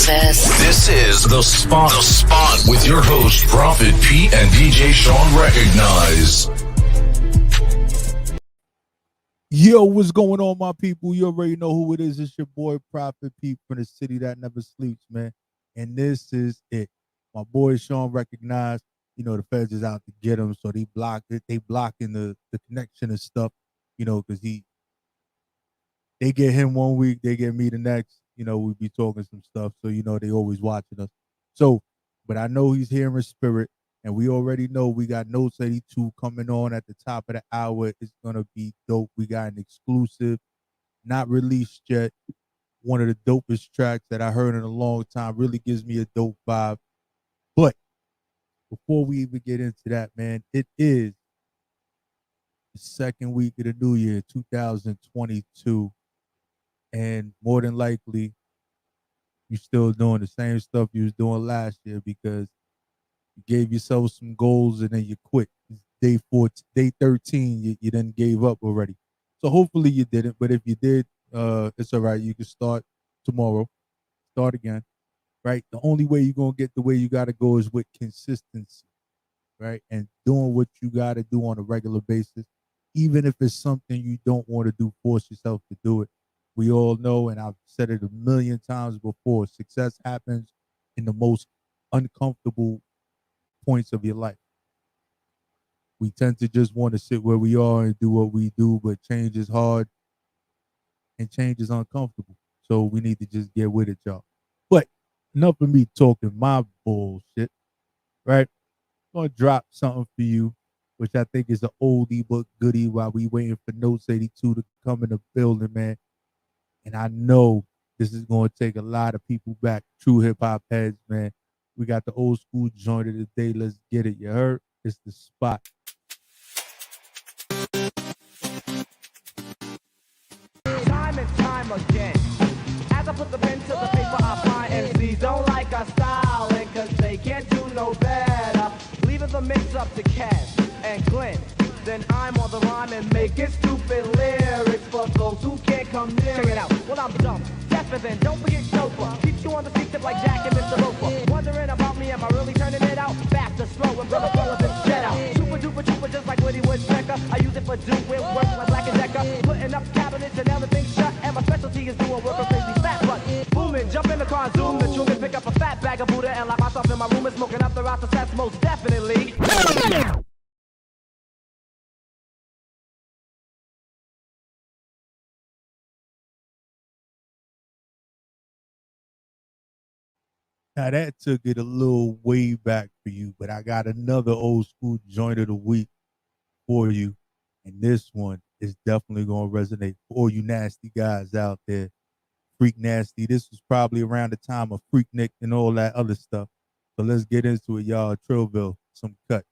Memphis. This is The Spot. The Spot with your host, Prophet Pete and DJ Sean Recognize. Yo, what's going on, my people? You already know who it is. It's your boy, Prophet Pete from the city that never sleeps, man. And this is it. My boy Sean Recognize. You know, the feds is out to get him, so they blocked it. They blocking the connection and stuff, you know, because they get him 1 week, they get me the next. You know, we be talking some stuff, so you know they always watching us. So, but I know he's here in spirit. And we already know we got Notes 82 coming on at the top of the hour. It's going to be dope. We got an exclusive, not released yet. One of the dopest tracks that I heard in a long time. Really gives me a dope vibe. But before we even get into that, man, it is the second week of the new year, 2022. And more than likely, you're still doing the same stuff you was doing last year because you gave yourself some goals and then you quit. Day 14, day 13, you then gave up already. So hopefully you didn't. But if you did, it's all right. You can start tomorrow. Start again. Right? The only way you're going to get the way you got to go is with consistency. Right? And doing what you got to do on a regular basis. Even if it's something you don't want to do, force yourself to do it. We all know, and I've said it a million times before, success happens in the most uncomfortable points of your life. We tend to just want to sit where we are and do what we do, but change is hard and change is uncomfortable. So we need to just get with it, y'all. But enough of me talking my bullshit, right? I'm going to drop something for you, which I think is an oldie but goodie while we waiting for Notes 82 to come in the building, man. And I know this is going to take a lot of people back, true hip-hop heads, man. We got the old school joint of the day. Let's get it. You heard? It's The Spot. Time and time again, as I put the pen to the paper, I find MCs don't like our style, and cause they can't do no better. Leaving the mix up to Kev and Glenn. Then I'm on the rhyme and making stupid lyrics for those who can't come near. Check it out. Well, I'm dumb, deaf, and then don't forget Chauffeur. Keeps you on the feet tip like Jack and Mr. Roper. Wondering about me, am I really turning it out? Fast or slow, and brother full of his jet out. Super duper duper, just like Woody Woodpecker. I use it for doing work like Black and Decker. Putting up cabinets and everything shut. And my specialty is doing work on crazy fat butt. Booming, jump in the car, zoom the tune and pick up a fat bag of Buddha and lock myself in my room and smoking up the Rasta sets most definitely. Now that took it a little way back for you, but I got another old school joint of the week for you. And this one is definitely going to resonate for all you nasty guys out there. Freak Nasty. This was probably around the time of Freak Nick and all that other stuff. So let's get into it, y'all. Trillville, some cut.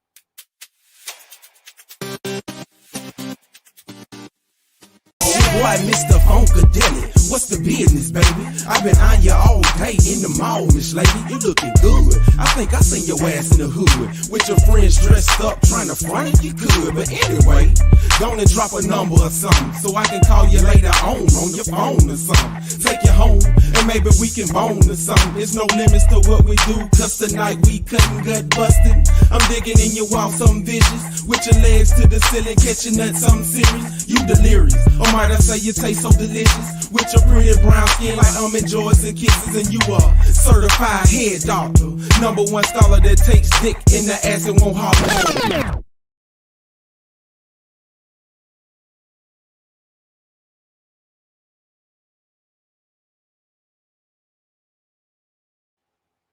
Boy, Mr. Funkadelic, what's the business, baby? I've been on you all day in the mall, Miss Lady. You looking good. I think I seen your ass in the hood with your friends dressed up, trying to front if you could. But anyway, gonna drop a number or something so I can call you later on your phone or something. Take you home and maybe we can bone or something. There's no limits to what we do, cause tonight we cutting gut busting. I'm digging in your walk, something vicious, with your legs to the ceiling, catching nuts, something serious. You delirious, or might I say you taste so delicious, with your pretty brown skin like almond joys and kisses. And you a certified head doctor, number one scholar that takes dick in the ass and won't holler.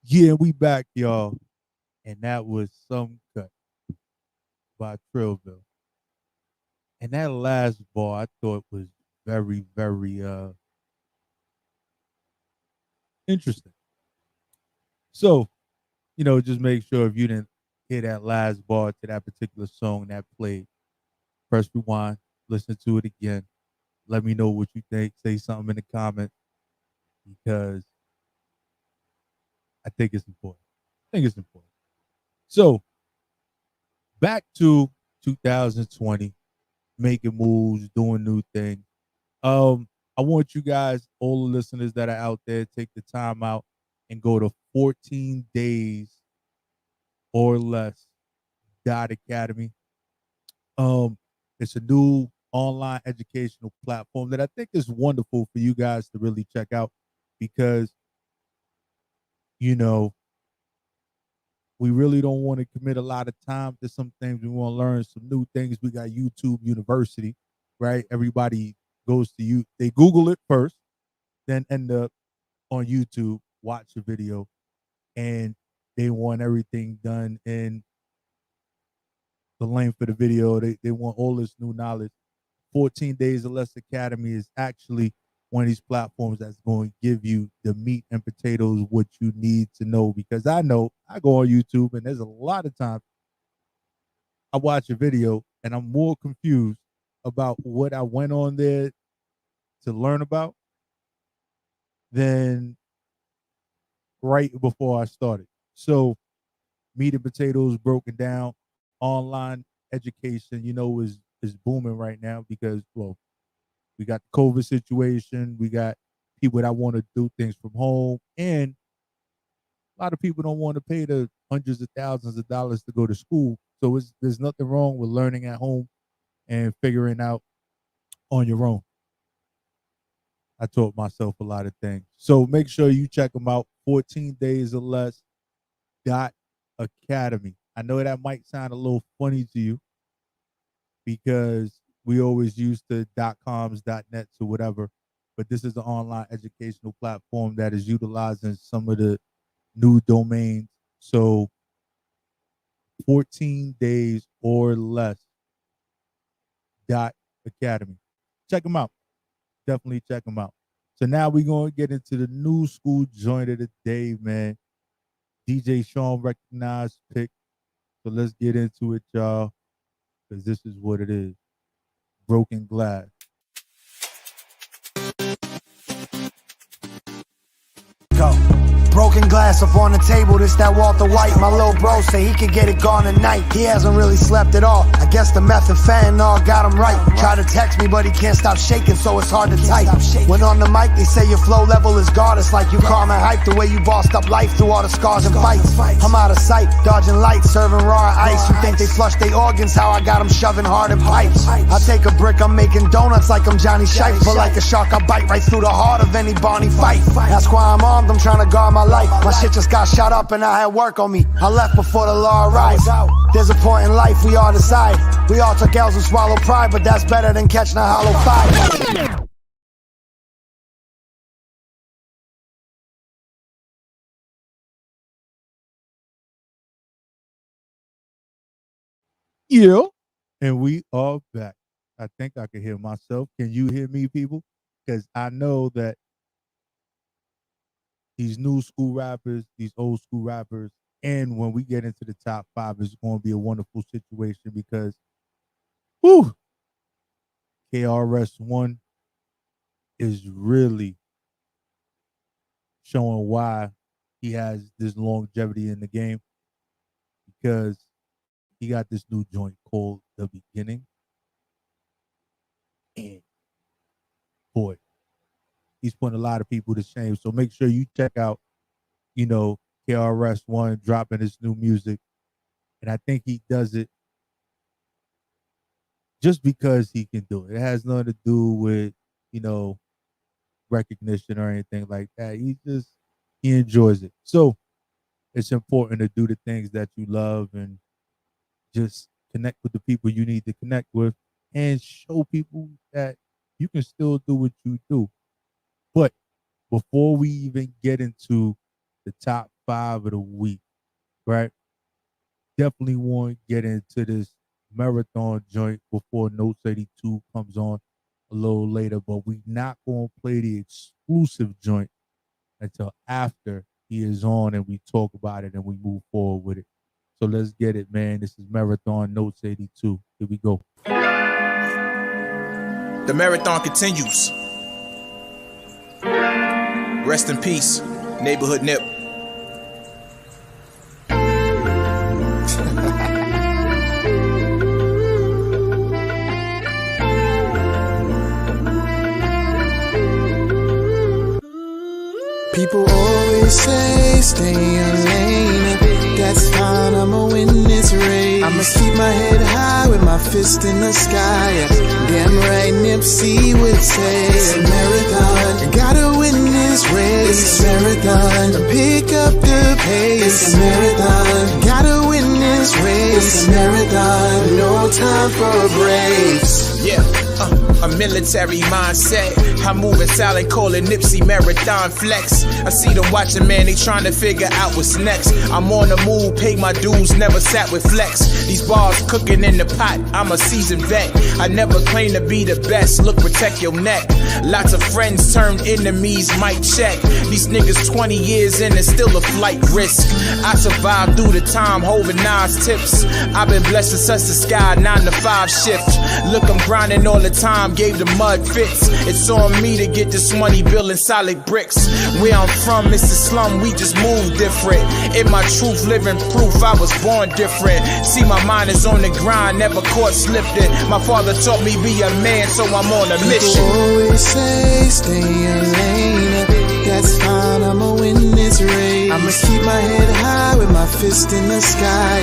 Yeah, we back, y'all. And that was Some Cut by Trillville. And that last bar I thought was very, very interesting. So, you know, just make sure if you didn't hear that last bar to that particular song that played, press rewind, listen to it again. Let me know what you think. Say something in the comments because I think it's important. So, back to 2020, making moves, doing new things. I want you guys, all the listeners that are out there, take the time out and go to 14 days or less .academy. It's a new online educational platform that I think is wonderful for you guys to really check out because, you know, we really don't want to commit a lot of time to some things. We want to learn some new things. We got YouTube University, right? Everybody goes to you. They Google it first, then end up on YouTube, watch a video, and they want everything done in the length of the video. They want all this new knowledge. 14 Days or Less Academy is actually one of these platforms that's going to give you the meat and potatoes, what you need to know. Because I know I go on YouTube and there's a lot of times I watch a video and I'm more confused about what I went on there to learn about than right before I started. So meat and potatoes broken down, online education, you know, is booming right now because, well, we got the COVID situation. We got people that want to do things from home. And a lot of people don't want to pay the hundreds of thousands of dollars to go to school. So there's nothing wrong with learning at home and figuring out on your own. I taught myself a lot of things. So make sure you check them out. 14 Days or Less .academy. I know that might sound a little funny to you because we always use the .coms, .nets, or whatever, but this is an online educational platform that is utilizing some of the new domains. So 14 Days or Less .academy. Check them out. Definitely check them out. So now we're going to get into the new school joint of the day, man. DJ Sean recognized pick. So let's get into it, y'all, because this is what it is. Broken Glass. Go. Broken glass up on the table, this that Walter White. My little bro say he could get it gone tonight. He hasn't really slept at all. I guess the meth and fentanyl got him right. Try to text me, but he can't stop shaking, so it's hard to type. When on the mic, they say your flow level is goddess. Like you calm and hype the way you bossed up life through all the scars and fights. I'm out of sight, dodging lights, serving raw ice. You think they flush their organs, how I got them shoving hard in pipes. I take a brick, I'm making donuts like I'm Johnny Shipe. But like a shark, I bite right through the heart of any Barney fight. That's why I'm armed, I'm trying to guard my life. My shit just got shot up and I had work on me. I left before the law arrived. There's a point in life we all decide. We all took L's and swallowed pride, but that's better than catching a hollow five. Yeah, and we are back. I think I can hear myself. Can you hear me, people? Because I know that these new school rappers, these old school rappers, and when we get into the top 5, it's going to be a wonderful situation because, whew, KRS One is really showing why he has this longevity in the game because he got this new joint called The Beginning. And boy, he's putting a lot of people to shame. So make sure you check out, you know, KRS One dropping his new music. And I think he does it just because he can do it. It has nothing to do with, you know, recognition or anything like that. He enjoys it. So it's important to do the things that you love and just connect with the people you need to connect with and show people that you can still do what you do. But before we even get into the top 5 of the week, right? Definitely want to get into this marathon joint before Notes 82 comes on a little later, but we're not going to play the exclusive joint until after he is on and we talk about it and we move forward with it. So let's get it, man. This is Marathon Notes 82. Here we go. The marathon continues. Rest in peace, Neighborhood Nip. People always say stay in your lane. That's fine, I'ma win this race. I'ma keep my head high with my fist in the sky. Damn right, Nipsey would say it's a marathon. Gotta win this race. It's a marathon. Pick up the pace. It's a marathon. Gotta win this race. It's a marathon. No time for breaks. Yeah, a military mindset. I'm moving silent, calling Nipsey Marathon Flex. I see them watching, man, they trying to figure out what's next. I'm on the move, pay my dues, never sat with flex. These bars cooking in the pot, I'm a seasoned vet. I never claim to be the best, look, protect your neck. Lots of friends turned enemies, might check. These niggas 20 years in and still a flight risk. I survived through the time, holding Nas tips. I've been blessed to touch the sky, 9 to 5 shift. Look, I'm grinding all the time, gave the mud fits. It's on me to get this money, building solid bricks. Where I'm from, Mr. Slum, we just move different. In my truth, living proof, I was born different. See, my mind is on the grind, never caught slipping. My father taught me be a man, so I'm on a mission. People always say stay in your lane. That's fine, I'ma win this race. I'ma keep my head high with my fist in the sky.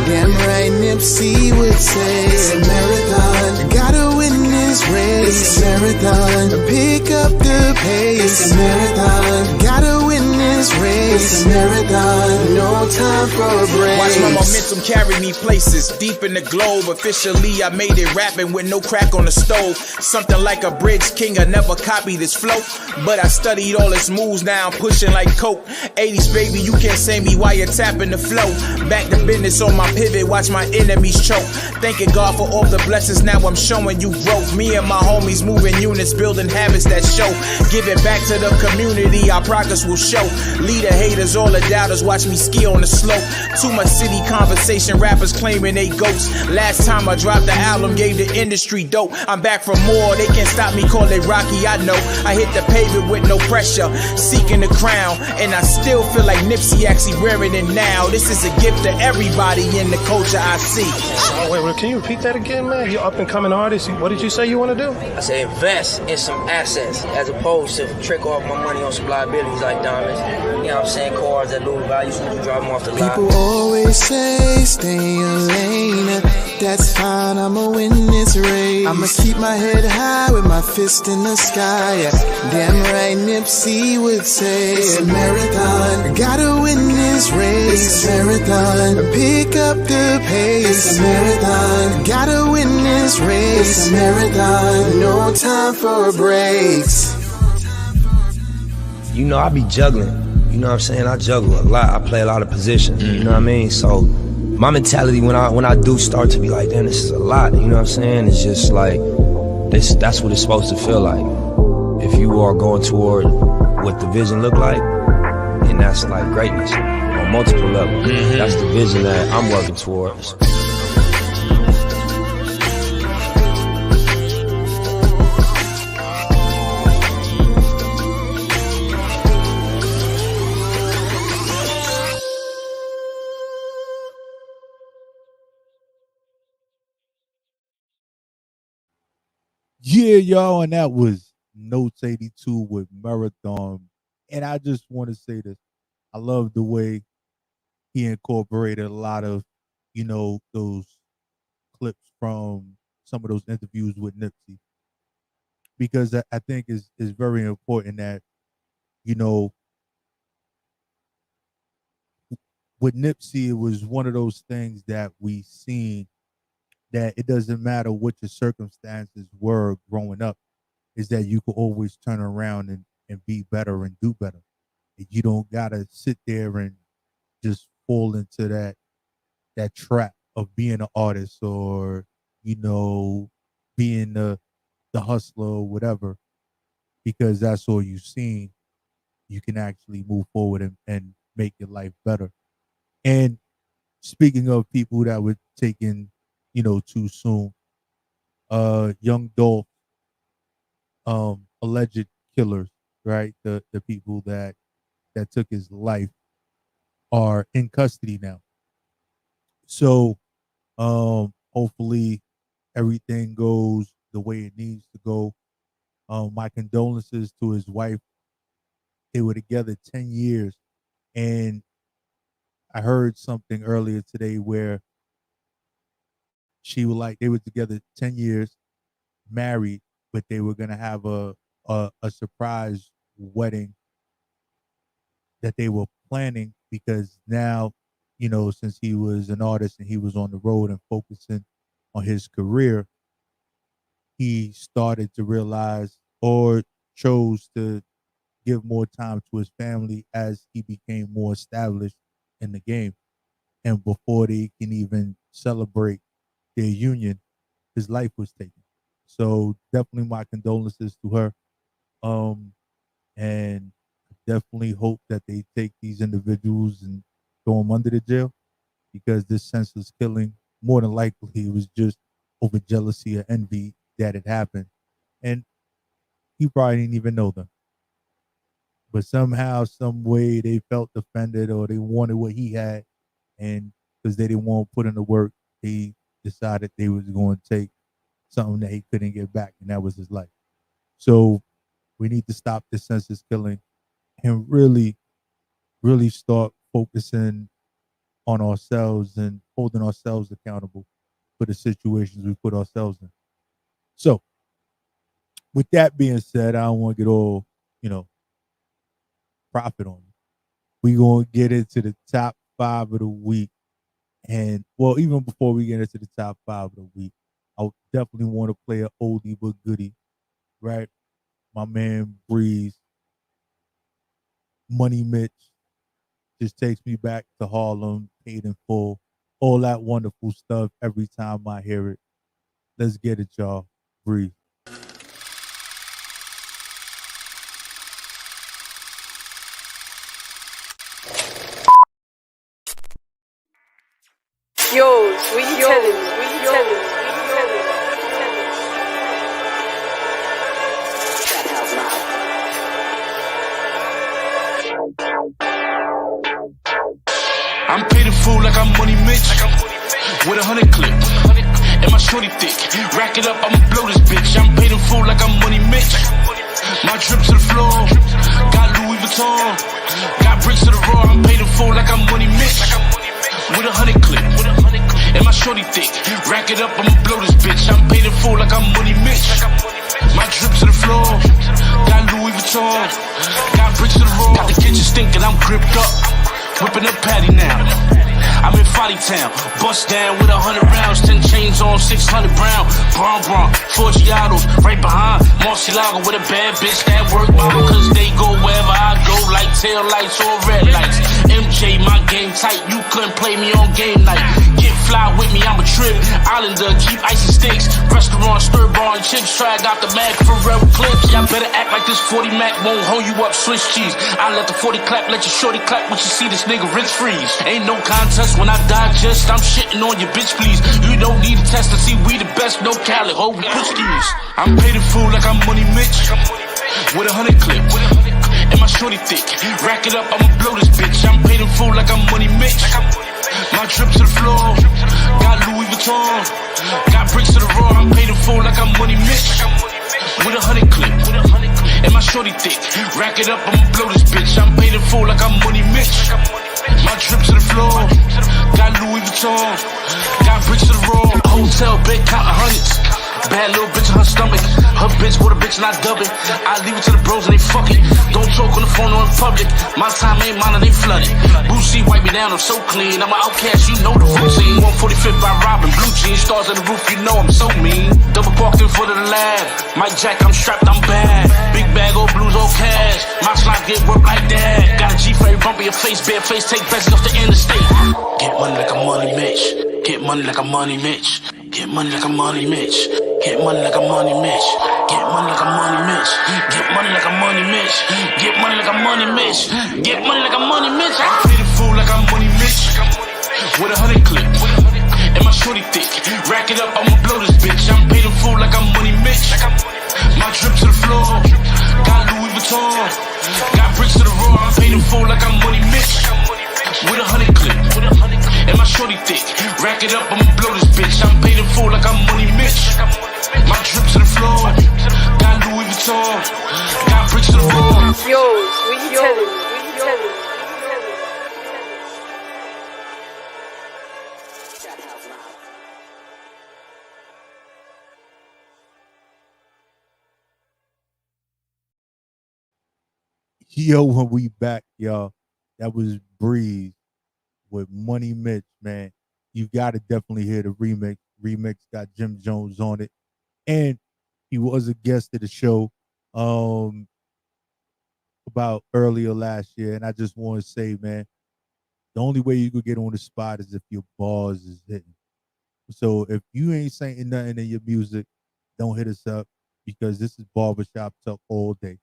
Damn right, Nipsey would say it's a marathon. Gotta win this race. It's a marathon. Pick up the pace. It's a marathon. Gotta win this race. It's a marathon. No time for breaks. Watch my momentum carry me places deep in the globe. Officially, I made it rapping with no crack on the stove. Something like a bridge king. I never copied this flow, but I studied all its moves. Now I'm pushing like coke. 80s baby, you can't say me while you're tapping the flow. Back to business on my pivot. Watch my enemies choke. Thanking God for all the blessings. Now I'm showing you growth. Me and my homies moving units, building habits that show. Giving back to the community, our progress will show. Lead the haters, all the doubters, watch me ski on the slope. Too much city conversation, rappers claiming they ghosts. Last time I dropped the album, gave the industry dope. I'm back for more, they can't stop me, call it Rocky, I know. I hit the pavement with no pressure, seeking the crown. And I still feel like Nipsey actually wearing it now. This is a gift to everybody in the culture I see. Oh, wait, can you repeat that again, man? You're up and coming artist. What did you say you want to do? I say invest in some assets as opposed to trick off my money on some liabilities like diamonds. You know what I'm saying? Cars that lose value, so you drive them off the lot. People always say stay in your lane. That's fine, I'ma win this race. I'ma keep my head high with my fist in the sky. Damn right, Nipsey would say it's a marathon. Gotta win this race. It's a marathon. Pick up the pace. It's a marathon. Gotta win this race. It's a marathon. No time for breaks. You know, I be juggling. You know what I'm saying? I juggle a lot. I play a lot of positions. You know what I mean? So my mentality when I do start to be like, damn, this is a lot. You know what I'm saying? It's just like that's what it's supposed to feel like. If you are going toward what the vision look like, and that's like greatness on multiple levels. That's the vision that I'm working towards. Yeah, y'all, and that was Notes 82 with Marathon. And I just want to say this. I love the way he incorporated a lot of, you know, those clips from some of those interviews with Nipsey. Because I think it's very important that, you know, with Nipsey, it was one of those things that we seen that it doesn't matter what your circumstances were growing up, is that you could always turn around and be better and do better. You don't gotta sit there and just fall into that trap of being an artist or, you know, being the hustler or whatever, because that's all you've seen. You can actually move forward and make your life better. And speaking of people that were taken, you know, too soon, Young Dolph, alleged killers, right? The people that took his life are in custody now. So hopefully everything goes the way it needs to go. My condolences to his wife They were together 10 years. And I heard something earlier today where she was like, they were together 10 years, married, but they were going to have a surprise wedding that they were planning, because now, you know, since he was an artist and he was on the road and focusing on his career, he started to realize, or chose to give more time to his family as he became more established in the game. And before they can even celebrate their union, his life was taken. So definitely my condolences to her. And definitely hope that they take these individuals and throw them under the jail, because this senseless killing, more than likely, it was just over jealousy or envy that it happened. And he probably didn't even know them. But somehow, some way, they felt offended, or they wanted what he had. And because they didn't want to put in the work, they decided they was going to take something that he couldn't get back, and that was his life. So we need to stop this senseless killing and really, really start focusing on ourselves and holding ourselves accountable for the situations we put ourselves in. So with that being said, I don't want to get all, profit on you. We're going to get into the top 5 of the week. And, well, even before we get into the top 5 of the week, I definitely want to play an oldie but goodie, right? My man Breeze, Money Mitch, just takes me back to Harlem, Paid in Full, all that wonderful stuff every time I hear it. Let's get it, y'all. Breeze. Yo, what you telling me? What you telling me? I'm paid in full like I'm Money Mitch, with 100 clip, and my shorty thick. Rack it up, I'ma blow this bitch. I'm paid in full like I'm Money Mitch. My drip to the floor, got Louis Vuitton, got bricks to the raw. I'm paid in full like I'm Money Mitch, with 100 clip, and my shorty thick. Rack it up, I'ma blow this bitch. I'm paid in full like I'm Money Mitch. My drip to the floor, got Louis Vuitton, got bricks to the raw. Got the kitchen stinking, I'm gripped up. Whipping up patty now. I'm in Folly Town. Bust down with 100 rounds. 10 chains on, 600 brown. Bron, 4 Giados. Right behind Marcialago with a bad bitch that work mama. Cause they go wherever I go, like tail lights or red lights. MJ, my game tight. You couldn't play me on game night. Get fly with me, I'm a trip. Islander, keep icy sticks. Restaurant, stir bar and chips. Try got the mag for real clips. Y'all better act like this 40 Mac won't hold you up. Swiss cheese. I let the 40 clap, let your shorty clap. What you see this nigga rich freeze. Ain't no contest when I digest. I'm shitting on your bitch, please. You don't need a test to see we the best. No Cali, hold with skis. I'm paid in full like I'm Money Mitch, with 100 clip, and my shorty thick. Rack it up, I'ma blow this bitch. I'm paid in full like I'm Money Mitch. My drip to the floor, got Louis Vuitton, got bricks to the raw. I'm paid in full like I'm Money Mitch, with 100 clip, and my shorty thick. Rack it up, I'ma blow this bitch. I'm paid in full like I'm Money Mitch. My drip to the floor, got Louis Vuitton, got bricks to the raw. Hotel bed counting hundreds. Bad little bitch on her stomach. Her bitch with a bitch and I dub it. I leave it to the bros and they fuck it. Don't talk on the phone or in public. My time ain't mine and they flooded. Boosie wipe me down, I'm so clean. I'm an outcast, you know the routine. 145th by Robin, blue jeans, stars on the roof, you know I'm so mean. Double parked in front of the lab. Mike Jack, I'm strapped, I'm bad. Big bag, all blues, all cash. My slime get work like that. Got a G for every bump in your face, bare face, take bets off the interstate. Get money like a Money Mitch. Get money like a Money Mitch. Get money like a Money Mitch. Get money like a Money Mitch. Get money like a Money Mitch. Get money like a Money Mitch. Get money like a Money Mitch. Get money like a Money Mitch. I'm paid in full like I'm Money Mitch, with 100 clip, and my shorty thick. Rack it up, I'ma blow this bitch. I'm paid in full like I'm Money Mitch. My drip to the floor, got Louis Vuitton, got bricks to the raw. I'm paid in full like I'm Money Mitch, with 100 clip, and my shorty thick. Rack it up, I'ma blow this bitch. I'm paid in full like I'm Money Mitch. My drip to the floor, got Louis Vuitton, got bricks to the raw. Yo, what you telling me? Yo, when we back, y'all, that was Breeze with Money Mitch, man. You got to definitely hear the remix. Remix got Jim Jones on it. And he was a guest of the show about earlier last year. And I just want to say, man, the only way you could get on the spot is if your bars is hitting. So if you ain't saying nothing in your music, don't hit us up, because this is barbershop talk all day,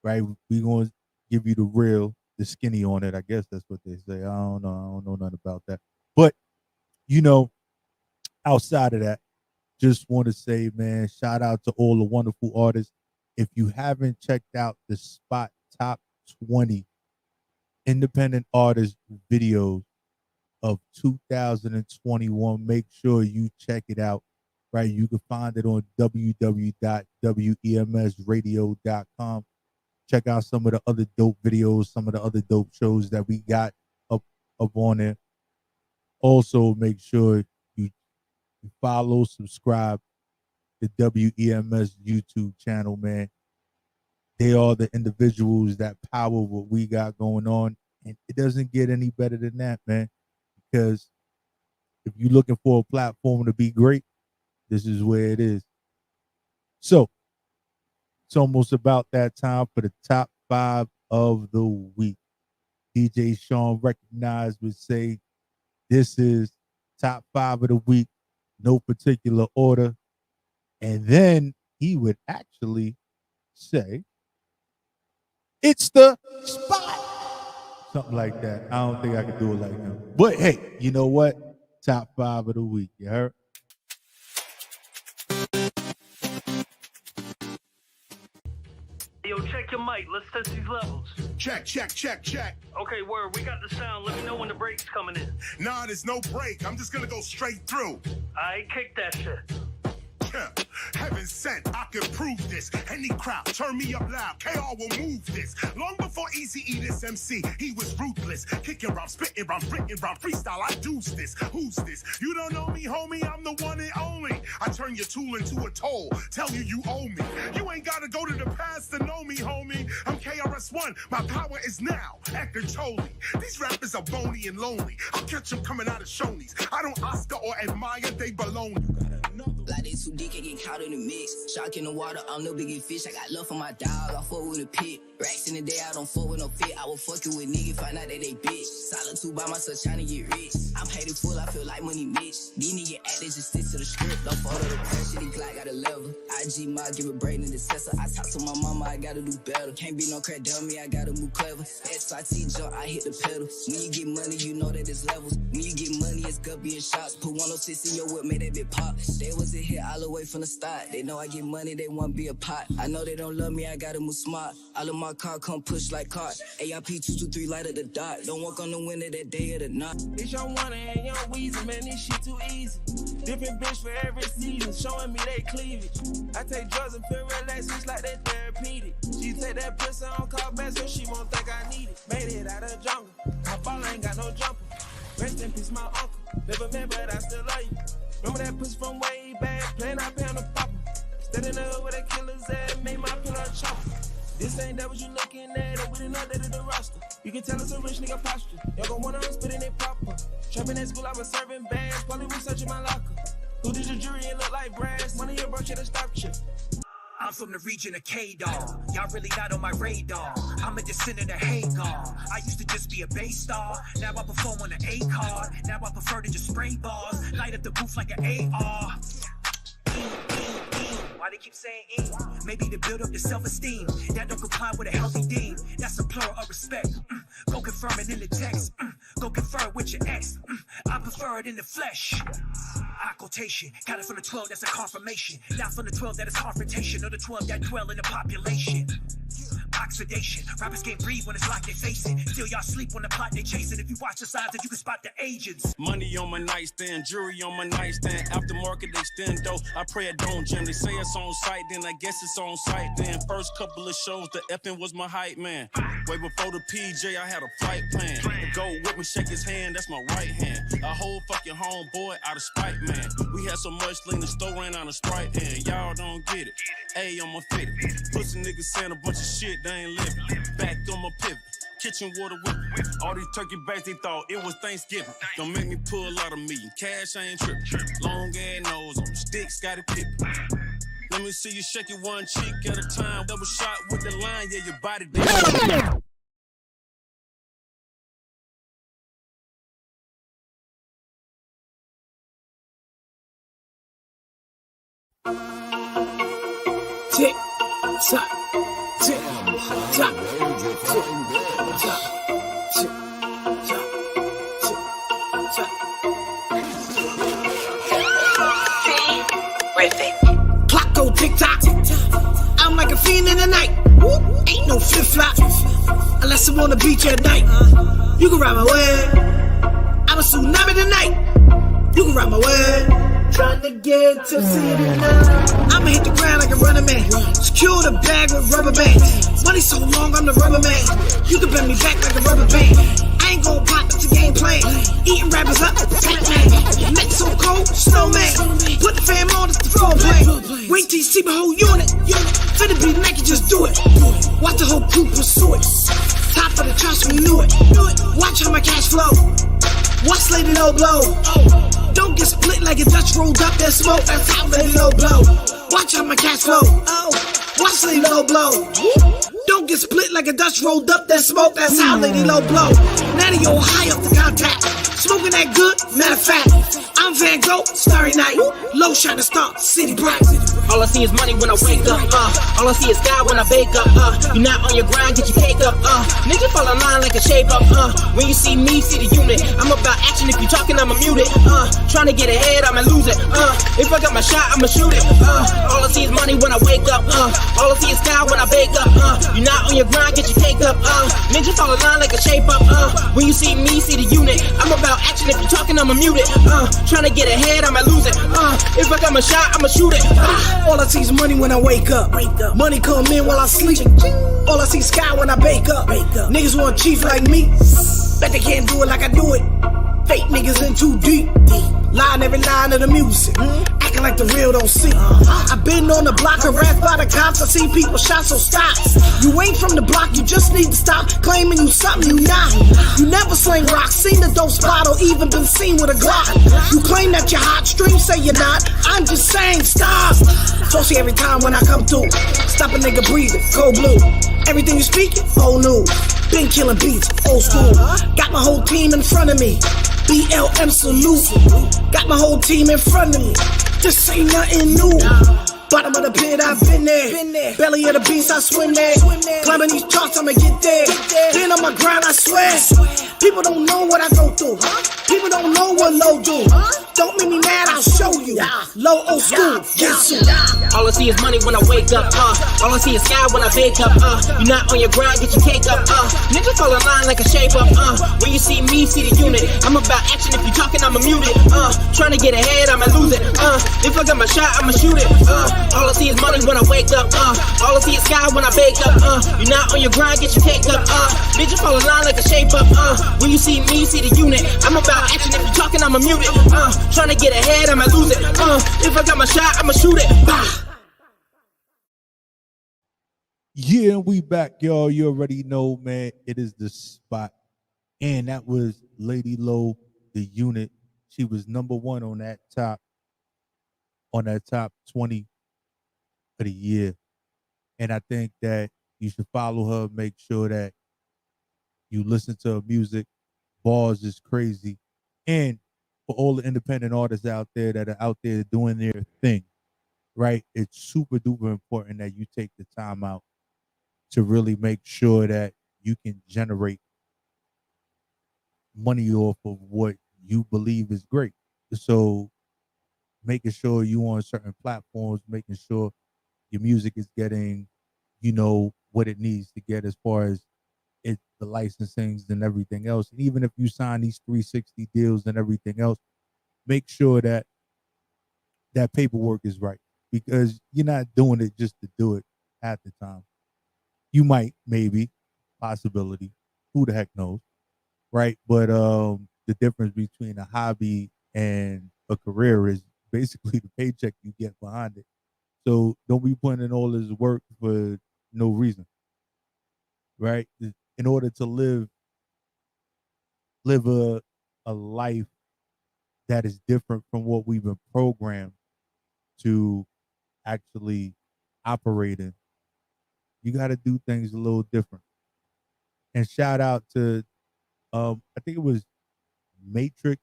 right? We going to give you the real, the skinny on it. I guess that's what they say. I don't know nothing about that. But, you know, outside of that, just want to say, man, shout out to all the wonderful artists. If you haven't checked out the Spot Top 20 independent artist videos of 2021, make sure you check it out, right? You can find it on www.wemsradio.com. Check out some of the other dope videos, some of the other dope shows that we got up on there. Also, make sure you follow, subscribe to WEMS YouTube channel, man. They are the individuals that power what we got going on, and it doesn't get any better than that, man. Because if you're looking for a platform to be great, this is where it is. So it's almost about that time for the top 5 of the week. DJ Sean Recognized would say this is top 5 of the week, no particular order. And then he would actually say, it's the spot. Something like that. I don't think I could do it like him. But hey, you know what? Top 5 of the week. You heard? Yo, check your mic. Let's test these levels. Check. Okay, word. We got the sound. Let me know when the break's coming in. Nah, there's no break. I'm just gonna go straight through. Alright, kick that shit. Heaven sent, I can prove this. Any crowd, turn me up loud. KR will move this. Long before Eazy-E, this MC, he was ruthless. Kicking round, spitting round, written round, freestyle. I do's this. Who's this? You don't know me, homie. I'm the one and only. I turn your tool into a toll. Tell you owe me. You ain't gotta go to the past to know me, homie. I'm KRS One. My power is now. Eltrxpo. These rappers are bony and lonely. I'll catch them coming out of Shoney's. I don't Oscar or admire, they baloney. Like they too deep, can't get caught in the mix. Shark in the water, I'm no biggie fish. I got love for my dog, I fuck with a pit. Racks in the day, I don't fuck with no fit. I will fuck you with niggas, find out that they bitch. Solitude by myself, trying to get rich. I'm hated full, I feel like Money Mitch. These niggas act, they just stick to the script. Don't follow the pressure, these Glock got a level. IG mod, give a brain in the sensor. I talk to my mama, I gotta do better. Can't be no crack dummy, I gotta move clever. SIT jump, I hit the pedal. When you get money, you know that it's levels. When you get money, it's guppy and shots. Put 106 in your whip, make that bit pop. They was a hit all the way from the start. They know I get money, they want be a pot. I know they don't love me, I gotta move smart. All of my car come push like cart. AIP 223 light of the dot. Don't walk on the window that day of the night. It's your one and young Weezy, man, this shit too easy. Different bitch for every season, showing me they cleavage. I take drugs and feel relaxed, just like that therapeutic. She take that pussy on call back so she won't think I need it. Made it out of the jungle, my ball ain't got no jumper. Rest in peace, my uncle. Never met, but I still love you. Remember that pussy from way back, playing I pay on the popper. Standing in the hood with a killer's ass, made my pillow a chopper. This ain't that what you looking at, and we didn't update the roster. You can tell it's a rich nigga posture. Y'all gon' wanna spitting it proper. Trapping at school, I was serving bags, probably researching my locker. Who did your jury and look like brass? One of your bro should've stopped you. I'm from the region of K-Dog. Y'all really not on my radar. I'm a descendant of Hagar. I used to just be a bass star. Now I perform on an A card. Now I prefer to just spray bars. Light up the booth like an AR. Why they keep saying E? Maybe to build up your self-esteem. That don't comply with a healthy deem. That's a plural of respect. Go confirm it in the text. Go confer it with your ex. I prefer it in the flesh. Occultation, got it from the 12, that's a confirmation. Not from the 12, that is confrontation. Or the 12 that dwell in the population. Oxidation, rappers can't breathe when it's like they face it. Still y'all sleep on the plot they chasing. If you watch the signs, then you can spot the agents. Money on my nightstand, jewelry on my nightstand. Aftermarket extendo, I pray it don't jam. They say it's on site, then I guess it's on site. Then first couple of shows, the effing was my hype man. Way before the PJ, I had a flight plan. Go with me, shake his hand, that's my right hand. A whole fucking homeboy out of spite, man. We had so much lean, the store ran out of Sprite, and y'all don't get it. A on my fitted. Pussy niggas saying a bunch of shit, they ain't living. Back on my kitchen water with all these turkey backs, they thought it was Thanksgiving. Don't make me pull out a meeting. Cash, I ain't tripping. Long ass nose on sticks, got it pippin'. Let me see you shake it one cheek at a time. Double shot with the line, yeah, your body down. Tick, tock, tick, tock, tick, tock, tick, tock. Clock go tick tock. I'm like a fiend in the night. Ain't no flip flop unless I wanna beat you at night. You can ride my way. I'm a tsunami tonight. You can ride my way. Trying to get to see it tonight. I'ma hit the ground like a running man. Secure the bag with rubber bands. Money so long, I'm the rubber man. You can bend me back like a rubber band. I ain't gon' pop, it's a game plan. Eating rappers up, fat man. Neck so cold, snowman. Put the fam on, it's the foreplay. Wait till you see my whole unit. Finna be naked, just do it. Watch the whole crew pursue it. Top of the charts, we knew it. Watch how my cash flow. Watch Lady Low blow. Don't get split like a Dutch rolled up that smoke. That's how Lady Low blow. Watch how my cash flow. Watch Lady Low blow. Don't get split like a Dutch rolled up that smoke. That's how Lady Low blow. Now they all high up the contact. Smoking that good, matter of fact. I'm Van Gogh, Starry Night. Low shining star, city bright. All I see is money when I wake up, all I see is God when I bake up, you not on your grind, get your cake up, nigga fall in line like a shape up, when you see me, see the unit, I'm about action, if you talking, I'ma mute it, trying to get ahead, I'ma lose it, if I got my shot, I'ma shoot it, all I see is money when I wake up, all I see is God when I bake up, you not on your grind, get your cake up, nigga fall in line like a shape up, when you see me, see the unit, I'm about action, if you talking, I'ma mute it, trying to get ahead, I might lose it. If I got my shot, I'ma shoot it. All I see is money when I wake up. Money come in while I sleep. All I see is sky when I bake up. Niggas want chief like me. Bet they can't do it like I do it. Fake niggas in too deep. Lying every line of the music. Acting like the real don't see. I been on the block, harassed by the cops. I see people shot, so stop. You ain't from the block, you just need to stop claiming you something you not. You never sling rocks, seen a dope spot, or even been seen with a Glock. You claim that you're hot, stream say you're not. I'm just saying stop. Saucy every time when I come through. Stop a nigga breathing, cold blue. Everything you speaking, old news. Been killing beats, old school. Got my whole team in front of me. BLM salute. Got my whole team in front of me. This ain't nothing new. Bottom of the pit, I've been there. Belly of the beast, I swim there. Climbing these charts, I'ma get there. Been on my grind, I swear. People don't know what I go through. People don't know what low do. Don't make me mad, I'll show you. Low old school, yes you. All I see is money when I wake up, all I see is sky when I bake up, you not on your grind, get your cake up, nigga fall in line like a shape up, when you see me, see the unit, I'm about action, if you talking, I'ma mute it, trying to get ahead, I'ma lose it, if I got my shot, I'ma shoot it, all I see is money when I wake up, all I see is sky when I bake up, you not on your grind, get your cake up, nigga fall in line like a shape up, when you see me, see the unit, I'm about action, if you talking, I'ma mute it, trying to get ahead, I'ma lose it, if I got my shot, I'ma shoot it, Yeah, and we back, y'all. You already know, man. It is the spot. And that was Lady Low, the unit. She was #1 on that top 20 of the year. And I think that you should follow her, make sure that you listen to her music. Bars is crazy. And for all the independent artists out there that are out there doing their thing, right? It's super duper important that you take the time out to really make sure that you can generate money off of what you believe is great. So making sure you on certain platforms, making sure your music is getting, what it needs to get as far as the licensings and everything else. And even if you sign these 360 deals and everything else, make sure that that paperwork is right, because you're not doing it just to do it at the time. You might, maybe, possibility, who the heck knows, right? But the difference between a hobby and a career is basically the paycheck you get behind it. So don't be putting in all this work for no reason, right? in order to live a life that is different from what we've been programmed to actually operate in, you got to do things a little different. And shout out to I think it was Matrix.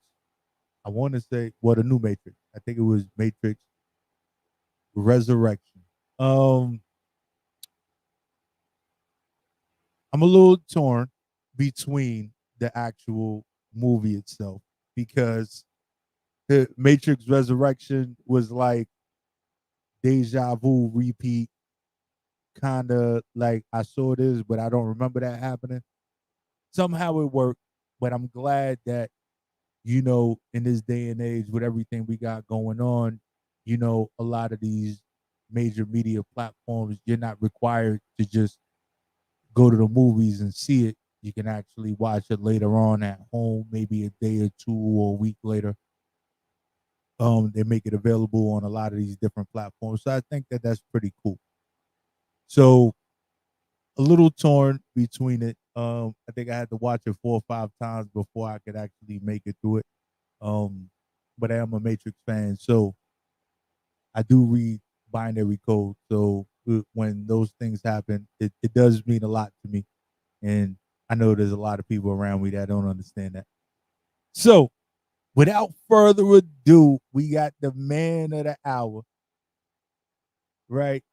I want to say, well, the new Matrix. I think it was Matrix Resurrection. I'm a little torn between the actual movie itself, because the Matrix Resurrection was like deja vu repeat, kind of like I saw this, but I don't remember that happening. Somehow it worked, but I'm glad that, in this day and age with everything we got going on, a lot of these major media platforms, you're not required to just go to the movies and see it. You can actually watch it later on at home, maybe a day or two or a week later. They make it available on a lot of these different platforms. So I think that that's pretty cool. So a little torn between it. I think I had to watch it 4 or 5 times before I could actually make it through it. But I am a Matrix fan, so I do read binary code. So when those things happen, it does mean a lot to me. And I know there's a lot of people around me that don't understand that. So without further ado, we got the man of the hour, right?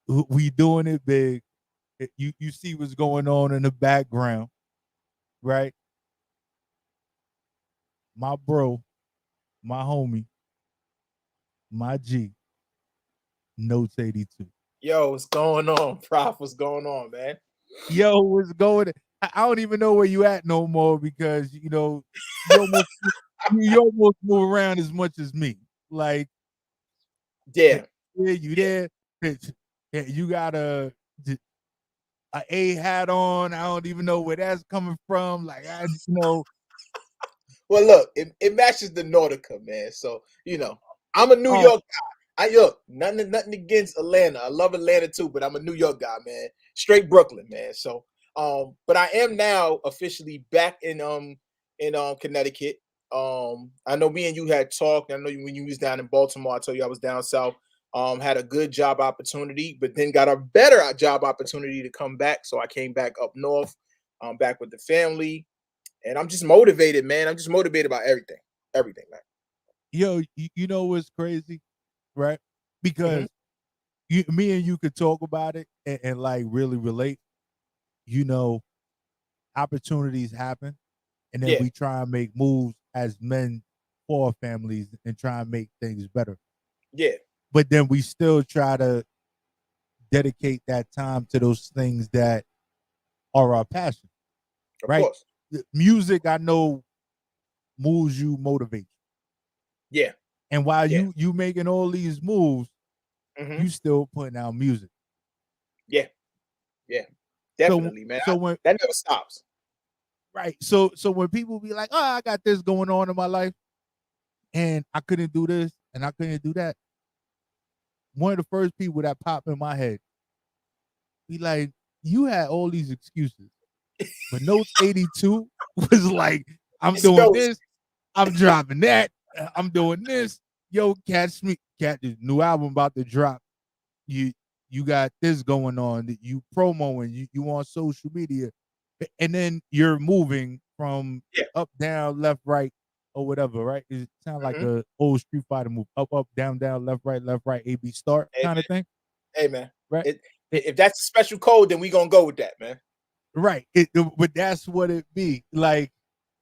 We doing it big. You see what's going on in the background, right? My bro, my homie, my G, Notes 82. Yo, what's going on, Prof? What's going on, man? Yo, what's going on? I don't even know where you at no more, because you almost move around as much as me. Like, yeah, you there? You got a hat on. I don't even know where that's coming from. Like, Well, look, it matches the Nautica, man. So I'm a New York guy. Nothing against Atlanta. I love Atlanta too, but I'm a New York guy, man. Straight Brooklyn, man. So, but I am now officially back in Connecticut. I know me and you had talked. I know when you was down in Baltimore, I told you I was down south. Had a good job opportunity, but then got a better job opportunity to come back. So I came back up north, back with the family, and I'm just motivated, man. I'm just motivated by everything, man. Yo, you know what's crazy, right? Because me and you could talk about it and like really relate. Opportunities happen, and then we try and make moves as men for our families and try and make things better. Yeah. But then we still try to dedicate that time to those things that are our passion. Of right? course. Music, I know, moves you, motivates you. Yeah. And while you making all these moves, you still putting out music. Yeah. Yeah. Definitely, man. So when that never stops. Right. So when people be like, "Oh, I got this going on in my life, and I couldn't do this and I couldn't do that," one of the first people that pop in my head be like, "You had all these excuses, but Notes 82 was like, I'm doing this, I'm dropping that, I'm doing this. Yo, catch me, the new album about to drop. You got this going on that you promoing, you on social media, and then you're moving from up, down, left, right, or whatever, right? It sounds like a old Street Fighter move: up, down, left, right, AB start kind of thing. Hey, man, right? If that's a special code, then we gonna go with that, man. Right. But that's what it be like.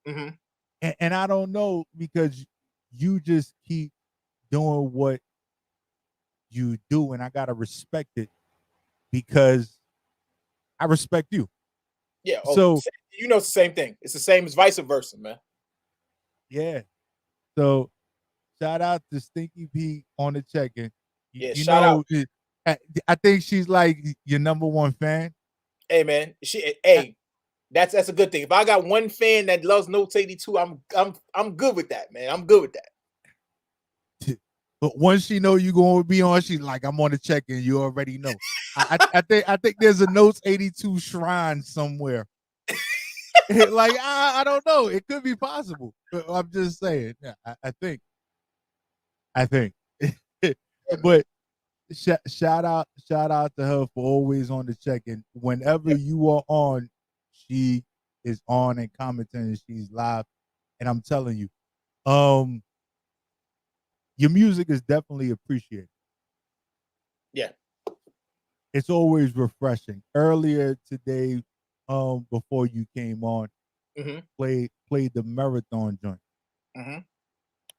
And I don't know, because you just keep doing what you do, and I gotta respect it because I respect you. Yeah. So it's the same thing. It's the same as vice versa, man. Yeah. So shout out to Stinky P on the check-in. Yeah, shout out. I think she's like your number one fan. Hey, man. That's a good thing. If I got one fan that loves Notes 82, I'm good with that, man. I'm good with that. But once she know you gonna be on, she's like, I'm on the check-in. You already know. I think there's a Notes 82 shrine somewhere. Like I don't know. It could be possible. But I'm just saying. Yeah, I think. But shout out to her for always on the check-in. Whenever you are on, she is on and commenting, and she's live. And I'm telling you, your music is definitely appreciated. Yeah. It's always refreshing. Earlier today, before you came on, played the marathon joint.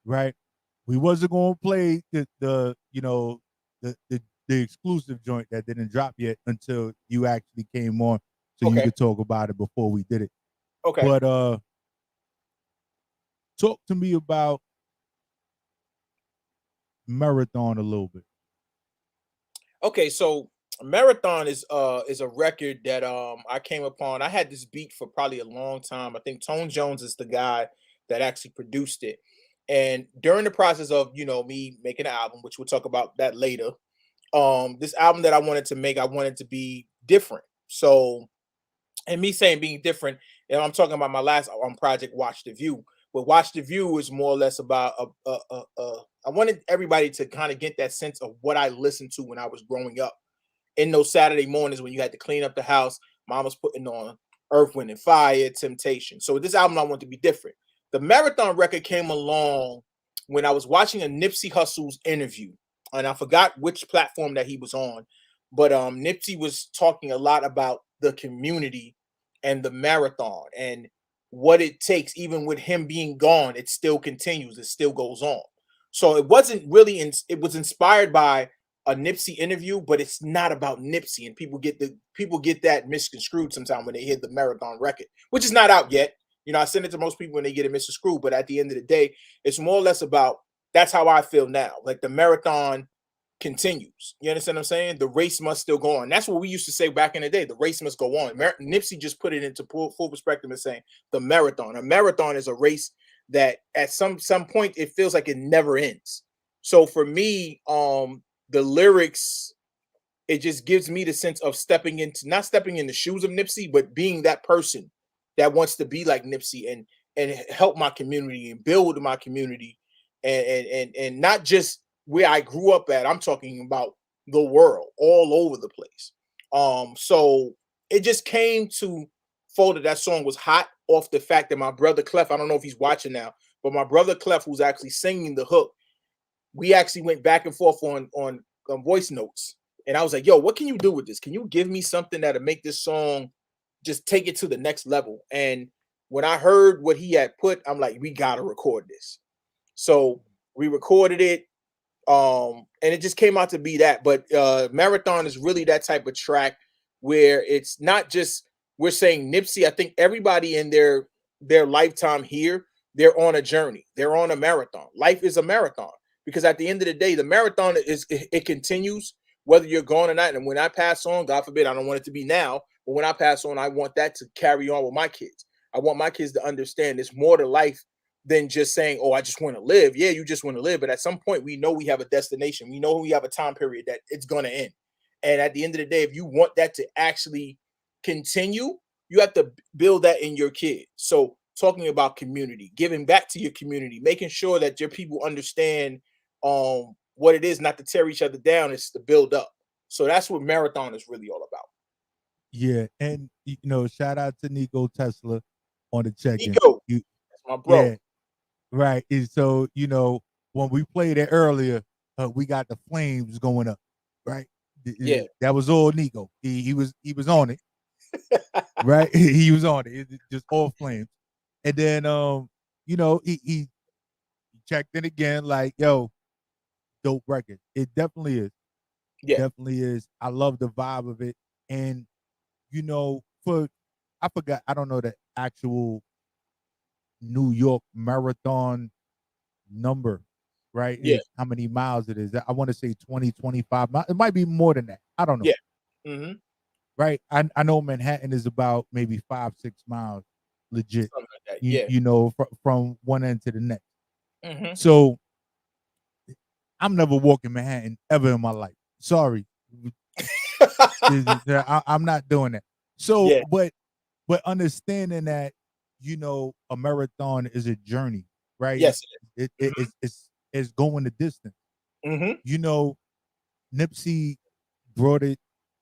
Right? We wasn't gonna play the exclusive joint that didn't drop yet until you actually came on, so you could talk about it before we did it. Okay. But talk to me about Marathon a little bit. Okay, so Marathon is a record that I came upon. I had this beat for probably a long time. I think Tone Jones is the guy that actually produced it. And during the process of, me making an album, which we'll talk about that later, this album that I wanted to make, I wanted to be different. So, and me saying being different, I'm talking about my last project, Watch the View. But Watch the View is more or less about I wanted everybody to kind of get that sense of what I listened to when I was growing up. In those Saturday mornings when you had to clean up the house, mom was putting on Earth, Wind, and Fire, Temptation. So with this album, I want to be different. The Marathon record came along when I was watching a Nipsey Hussle's interview, and I forgot which platform that he was on, but Nipsey was talking a lot about the community and the marathon and what it takes. Even with him being gone, it still continues. It still goes on. So it wasn't really, it was inspired by a Nipsey interview, but it's not about Nipsey, and people get that misconstrued sometimes when they hear the Marathon record, which is not out yet. I send it to most people when they get it misconstrued, but at the end of the day, it's more or less about, that's how I feel now. Like the marathon continues. You understand what I'm saying? The race must still go on. That's what we used to say back in the day. The race must go on. Nipsey just put it into full perspective and saying the marathon. A marathon is a race that at some point it feels like it never ends. So for me, the lyrics, it just gives me the sense of not stepping in the shoes of Nipsey, but being that person that wants to be like Nipsey and help my community and build my community and not just where I grew up at. I'm talking about the world, all over the place. So it just came to fold that song was hot off the fact that my brother Clef, I don't know if he's watching now, but my brother Clef, who's actually singing the hook, we actually went back and forth on voice notes. And I was like, yo, what can you do with this? Can you give me something that'll make this song just take it to the next level? And when I heard what he had put, I'm like, we gotta record this. So we recorded it. And it just came out to be that. But Marathon is really that type of track where it's not just we're saying Nipsey. I think everybody in their lifetime here, they're on a journey. They're on a marathon. Life is a marathon. Because at the end of the day, the marathon it continues whether you're gone or not. And when I pass on, God forbid, I don't want it to be now, but when I pass on, I want that to carry on with my kids. I want my kids to understand there's more to life than just saying, oh, I just want to live. Yeah, you just want to live. But at some point, we know we have a destination. We know we have a time period that it's going to end. And at the end of the day, if you want that to actually continue, you have to build that in your kids. So talking about community, giving back to your community, making sure that your people understand what it is, not to tear each other down, it's to build up. So that's what Marathon is really all about. Yeah, and shout out to Nico Tesla on the check-in. Nico, that's my bro. Yeah, right. And so when we played it earlier, we got the flames going up, right? Yeah, that was all Nico. He was on it, right? He was on it. It's just all flames. And then he checked in again, like, yo, dope record. It definitely is. Yeah, definitely is. I love the vibe of it. And I forgot, I don't know the actual New York marathon number, right? Yeah. How many miles it is. I want to say 20, 25 miles. It might be more than that. I don't know. Yeah. Mm-hmm. Right. I know Manhattan is about maybe 5-6 miles legit. Something like that. Yeah. From one end to the next. Mm-hmm. So I'm never walking Manhattan ever in my life. Sorry. I'm not doing that. So, Yeah. but understanding that, you know, a marathon is a journey, right? Yes, It's going the distance. Mm-hmm. You know, Nipsey brought it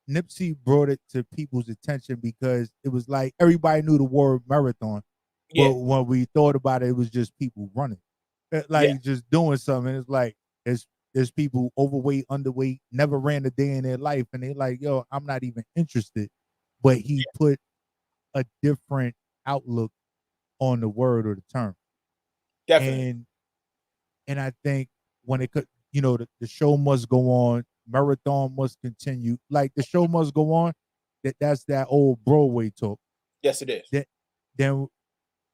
to people's attention because it was like everybody knew the word marathon, Yeah. but when we thought about it, it was just people running, Yeah. just doing something. It's like there's people overweight, underweight, never ran a day in their life, and they're like, "Yo, I'm not even interested." But he put a different outlook on the word or the term, Definitely. and I think when it could, you know, the show must go on, marathon must continue. Like the show must go on. That's that old Broadway talk. Yes, it is. That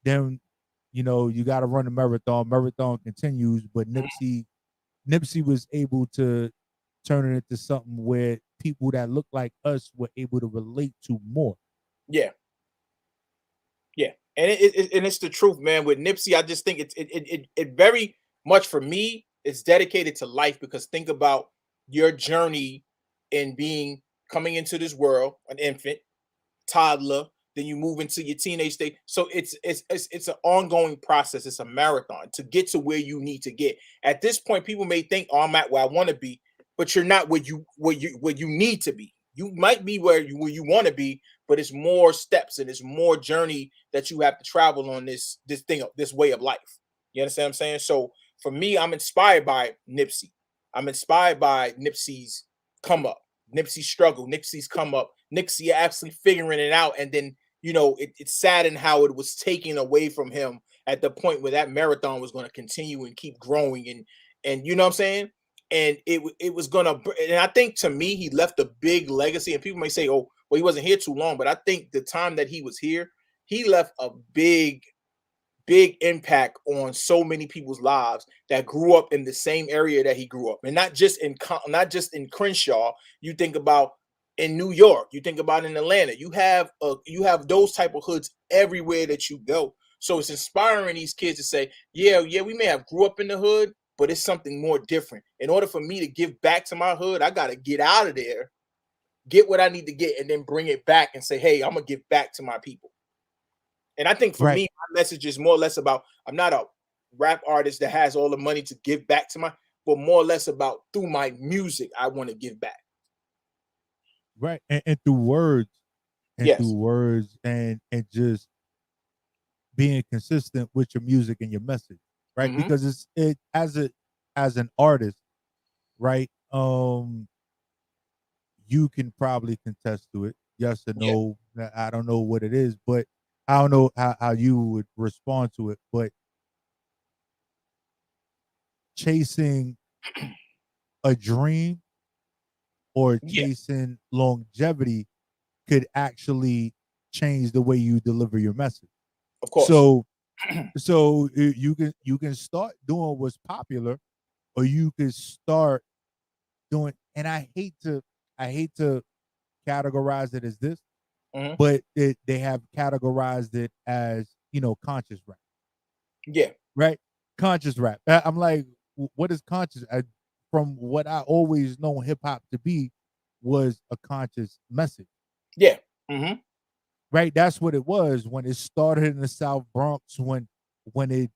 then you know you got to run a marathon. Marathon continues, but Nipsey was able to turn it into something where people that look like us were able to relate to more. Yeah. Yeah, and it's the truth, man. With Nipsey, I just think it very much for me. It's dedicated to life because think about your journey in being coming into this world, an infant, toddler, then you move into your teenage state. So it's an ongoing process. It's a marathon to get to where you need to get. At this point, people may think, "Oh, I'm at where I want to be," but you're not where you need to be. You might be where you want to be, but it's more steps and it's more journey that you have to travel on this way of life. You understand what I'm saying? So for me, I'm inspired by Nipsey. I'm inspired by Nipsey's come up, Nipsey's struggle, Nipsey's come up, Nipsey actually figuring it out, and then you know it's saddened how it was taken away from him at the point where that marathon was going to continue and keep growing, and you know what I'm saying. And it was gonna, and I think to me he left a big legacy. And people may say, "Oh, well, he wasn't here too long," but I think the time that he was here, he left a big impact on so many people's lives that grew up in the same area that he grew up, and not just in Crenshaw. You think about in New York, you think about in Atlanta. You have those type of hoods everywhere that you go. So it's inspiring these kids to say, "Yeah, we may have grew up in the hood, but it's something more different. In order for me to give back to my hood, I got to get out of there, get what I need to get, and then bring it back and say, hey, I'm going to give back to my people." And I think for me, my message is more or less about, I'm not a rap artist that has all the money to give back to but more or less about through my music, I want to give back. Right. And through words, and just being consistent with your music and your message. Right. Mm-hmm. Because it as an artist, right? You can probably contest to it. Yes or no. Yeah. I don't know what it is, but I don't know how you would respond to it. But chasing a dream or chasing longevity could actually change the way you deliver your message. Of course. So you can start doing what's popular, or you can start doing. And I hate to categorize it as this, but they have categorized it as, you know, conscious rap. Yeah. Right. Conscious rap. I'm like, what is conscious? From what I always know hip hop to be was a conscious message. Yeah. Mm-hmm. Right. That's what it was when it started in the South Bronx, when it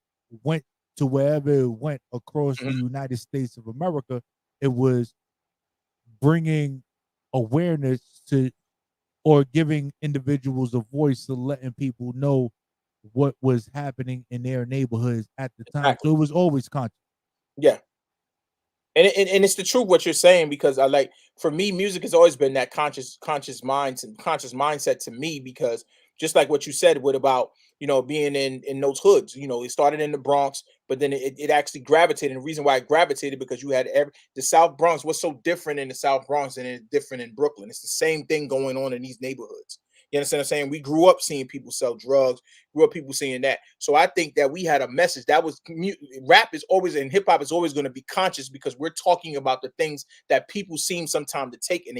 went to wherever it went across the United States of America. It was bringing awareness to, or giving individuals a voice to letting people know what was happening in their neighborhoods at the time. Exactly. So it was always conscious. Yeah. And it's the truth what you're saying, because for me, music has always been that conscious mindset to me, because just like what you said, what about, you know, being in those hoods, you know, it started in the Bronx, but then it actually gravitated. And the reason why it gravitated, because you had the South Bronx. What's so different in the South Bronx than it's different in Brooklyn? It's the same thing going on in these neighborhoods. You understand what I'm saying? We grew up seeing people sell drugs, grew up people seeing that. So I think that we had a message that was, rap is always, and hip hop is always going to be conscious, because we're talking about the things that people seem sometimes to take, and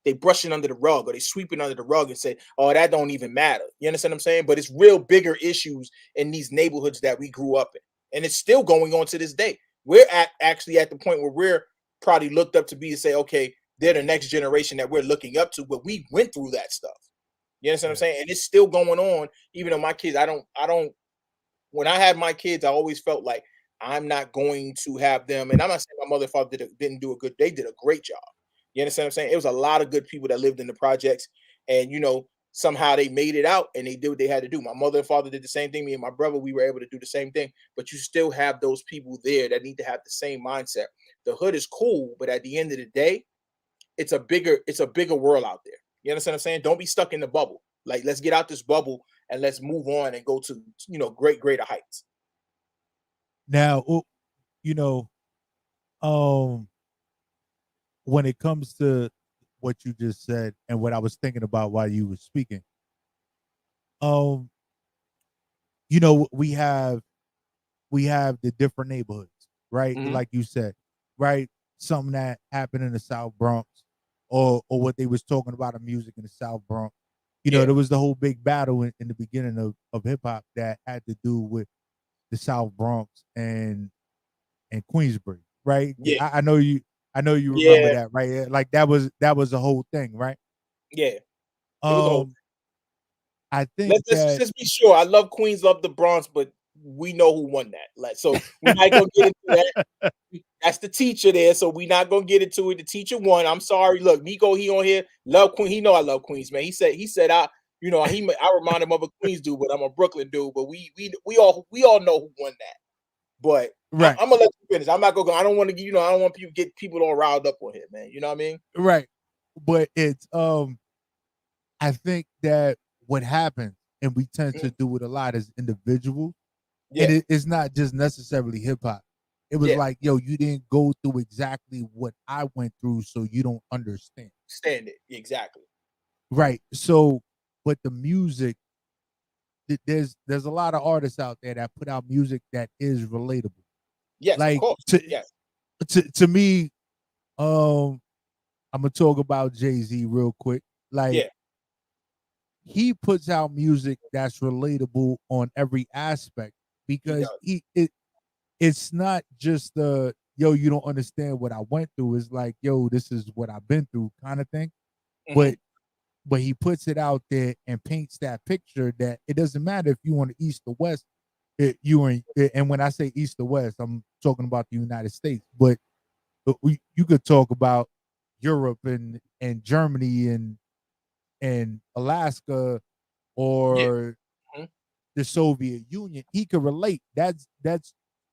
they brush it under the rug, or they sweep it under the rug and say, oh, that don't even matter. You understand what I'm saying? But it's real bigger issues in these neighborhoods that we grew up in. And it's still going on to this day. we're actually at the point where we're probably looked up to be to say, okay, they're the next generation that we're looking up to, but we went through that stuff. You understand what I'm saying? And it's still going on, even though my kids, I don't, when I had my kids, I always felt like I'm not going to have them. And I'm not saying my mother and father didn't do a good, they did a great job. You understand what I'm saying? It was a lot of good people that lived in the projects, and somehow they made it out and they did what they had to do. My mother and father did the same thing. Me and my brother, we were able to do the same thing, but you still have those people there that need to have the same mindset. The hood is cool, but at the end of the day, it's a bigger world out there. You understand what I'm saying? Don't be stuck in the bubble. Like, let's get out this bubble and let's move on and go to, greater heights. Now, when it comes to what you just said and what I was thinking about while you were speaking, we have the different neighborhoods, right? Mhm. Like you said, right? Something that happened in the South Bronx, or what they was talking about in music in the South Bronx. There was the whole big battle in the beginning of hip hop that had to do with the South Bronx and Queensbury, right? Yeah. I know you remember Yeah. that, right? Like that was a whole thing, right? Yeah. It was a whole I think let's just be sure. I love Queens, love the Bronx, but we know who won that. Like, so we're not gonna get into that. That's the teacher there, so we're not gonna get into it. The teacher won. I'm sorry. Look, Nico, he on here, love Queen. He know I love Queens, man. He said I remind him of a Queens dude, but I'm a Brooklyn dude. But we all know who won that. But right. I'm gonna let you finish. I'm not gonna. I don't want to. I don't want people get people all riled up on here, man. You know what I mean? Right. But it's I think that what happens, and we tend to do it a lot as individuals, and it's not just necessarily hip hop. It was like, yo, you didn't go through exactly what I went through, so you don't understand. Stand it. Exactly. Right. So, but the music, there's a lot of artists out there that put out music that is relatable. Yes, like, of course. To me, I'm gonna talk about Jay-Z real quick. Like, he puts out music that's relatable on every aspect, because it's not just yo, you don't understand what I went through. It's like, yo, this is what I've been through kind of thing. Mhm. But he puts it out there and paints that picture that it doesn't matter if you on the east or west. And when I say east or west, I'm talking about the United States. But you could talk about Europe and Germany and Alaska, or the Soviet Union. He could relate. That's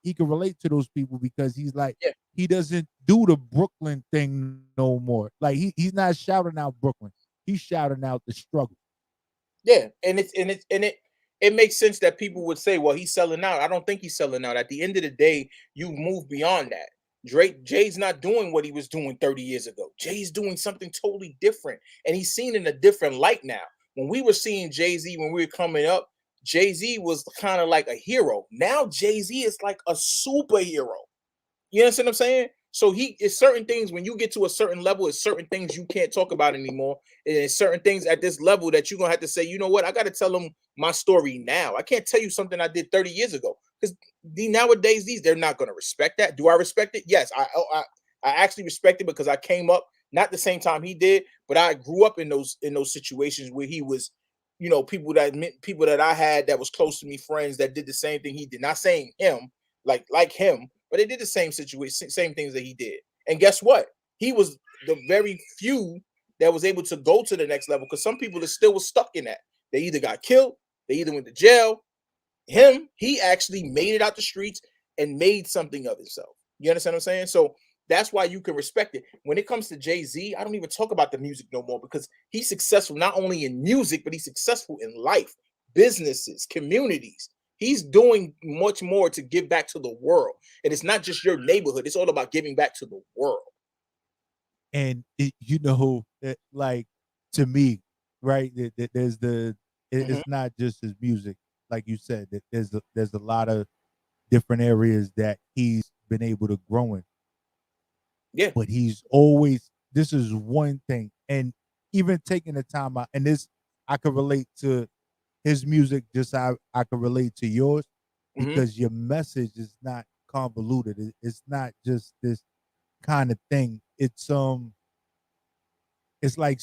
he can relate to those people, because he's like, he doesn't do the Brooklyn thing no more. Like, he's not shouting out Brooklyn. He's shouting out the struggle. Yeah, and it makes sense that people would say, well, he's selling out. I don't think he's selling out. At the end of the day, you move beyond that. Jay's not doing what he was doing 30 years ago. Jay's doing something totally different, and he's seen in a different light now. When we were seeing Jay-Z when we were coming up, Jay-Z was kind of like a hero. Now Jay-Z is like a superhero. You understand what I'm saying? So it's certain things, when you get to a certain level, it's certain things you can't talk about anymore. And it's certain things at this level that you're gonna have to say, you know what, I gotta tell them my story now. I can't tell you something I did 30 years ago. Because nowadays, they're not gonna respect that. Do I respect it? Yes, I actually respect it, because I came up not the same time he did, but I grew up in those situations where he was, people that I had that was close to me, friends that did the same thing he did. Not saying him like him, but they did the same situation, same things that he did. And guess what? He was the very few that was able to go to the next level, because some people that still was stuck in that. They either got killed, they either went to jail. He actually made it out the streets and made something of himself. You understand what I'm saying? So that's why you can respect it. When it comes to Jay-Z, I don't even talk about the music no more, because he's successful not only in music, but he's successful in life, businesses, communities. He's doing much more to give back to the world. And it's not just your neighborhood. It's all about giving back to the world. And like, to me, right, there's it's not just his music. Like you said, that there's a lot of different areas that he's been able to grow in. Yeah. But this is one thing. And even taking the time out, and this, I could relate to his music just how I could relate to yours, because your message is not convoluted. It's not just this kind of thing. It's like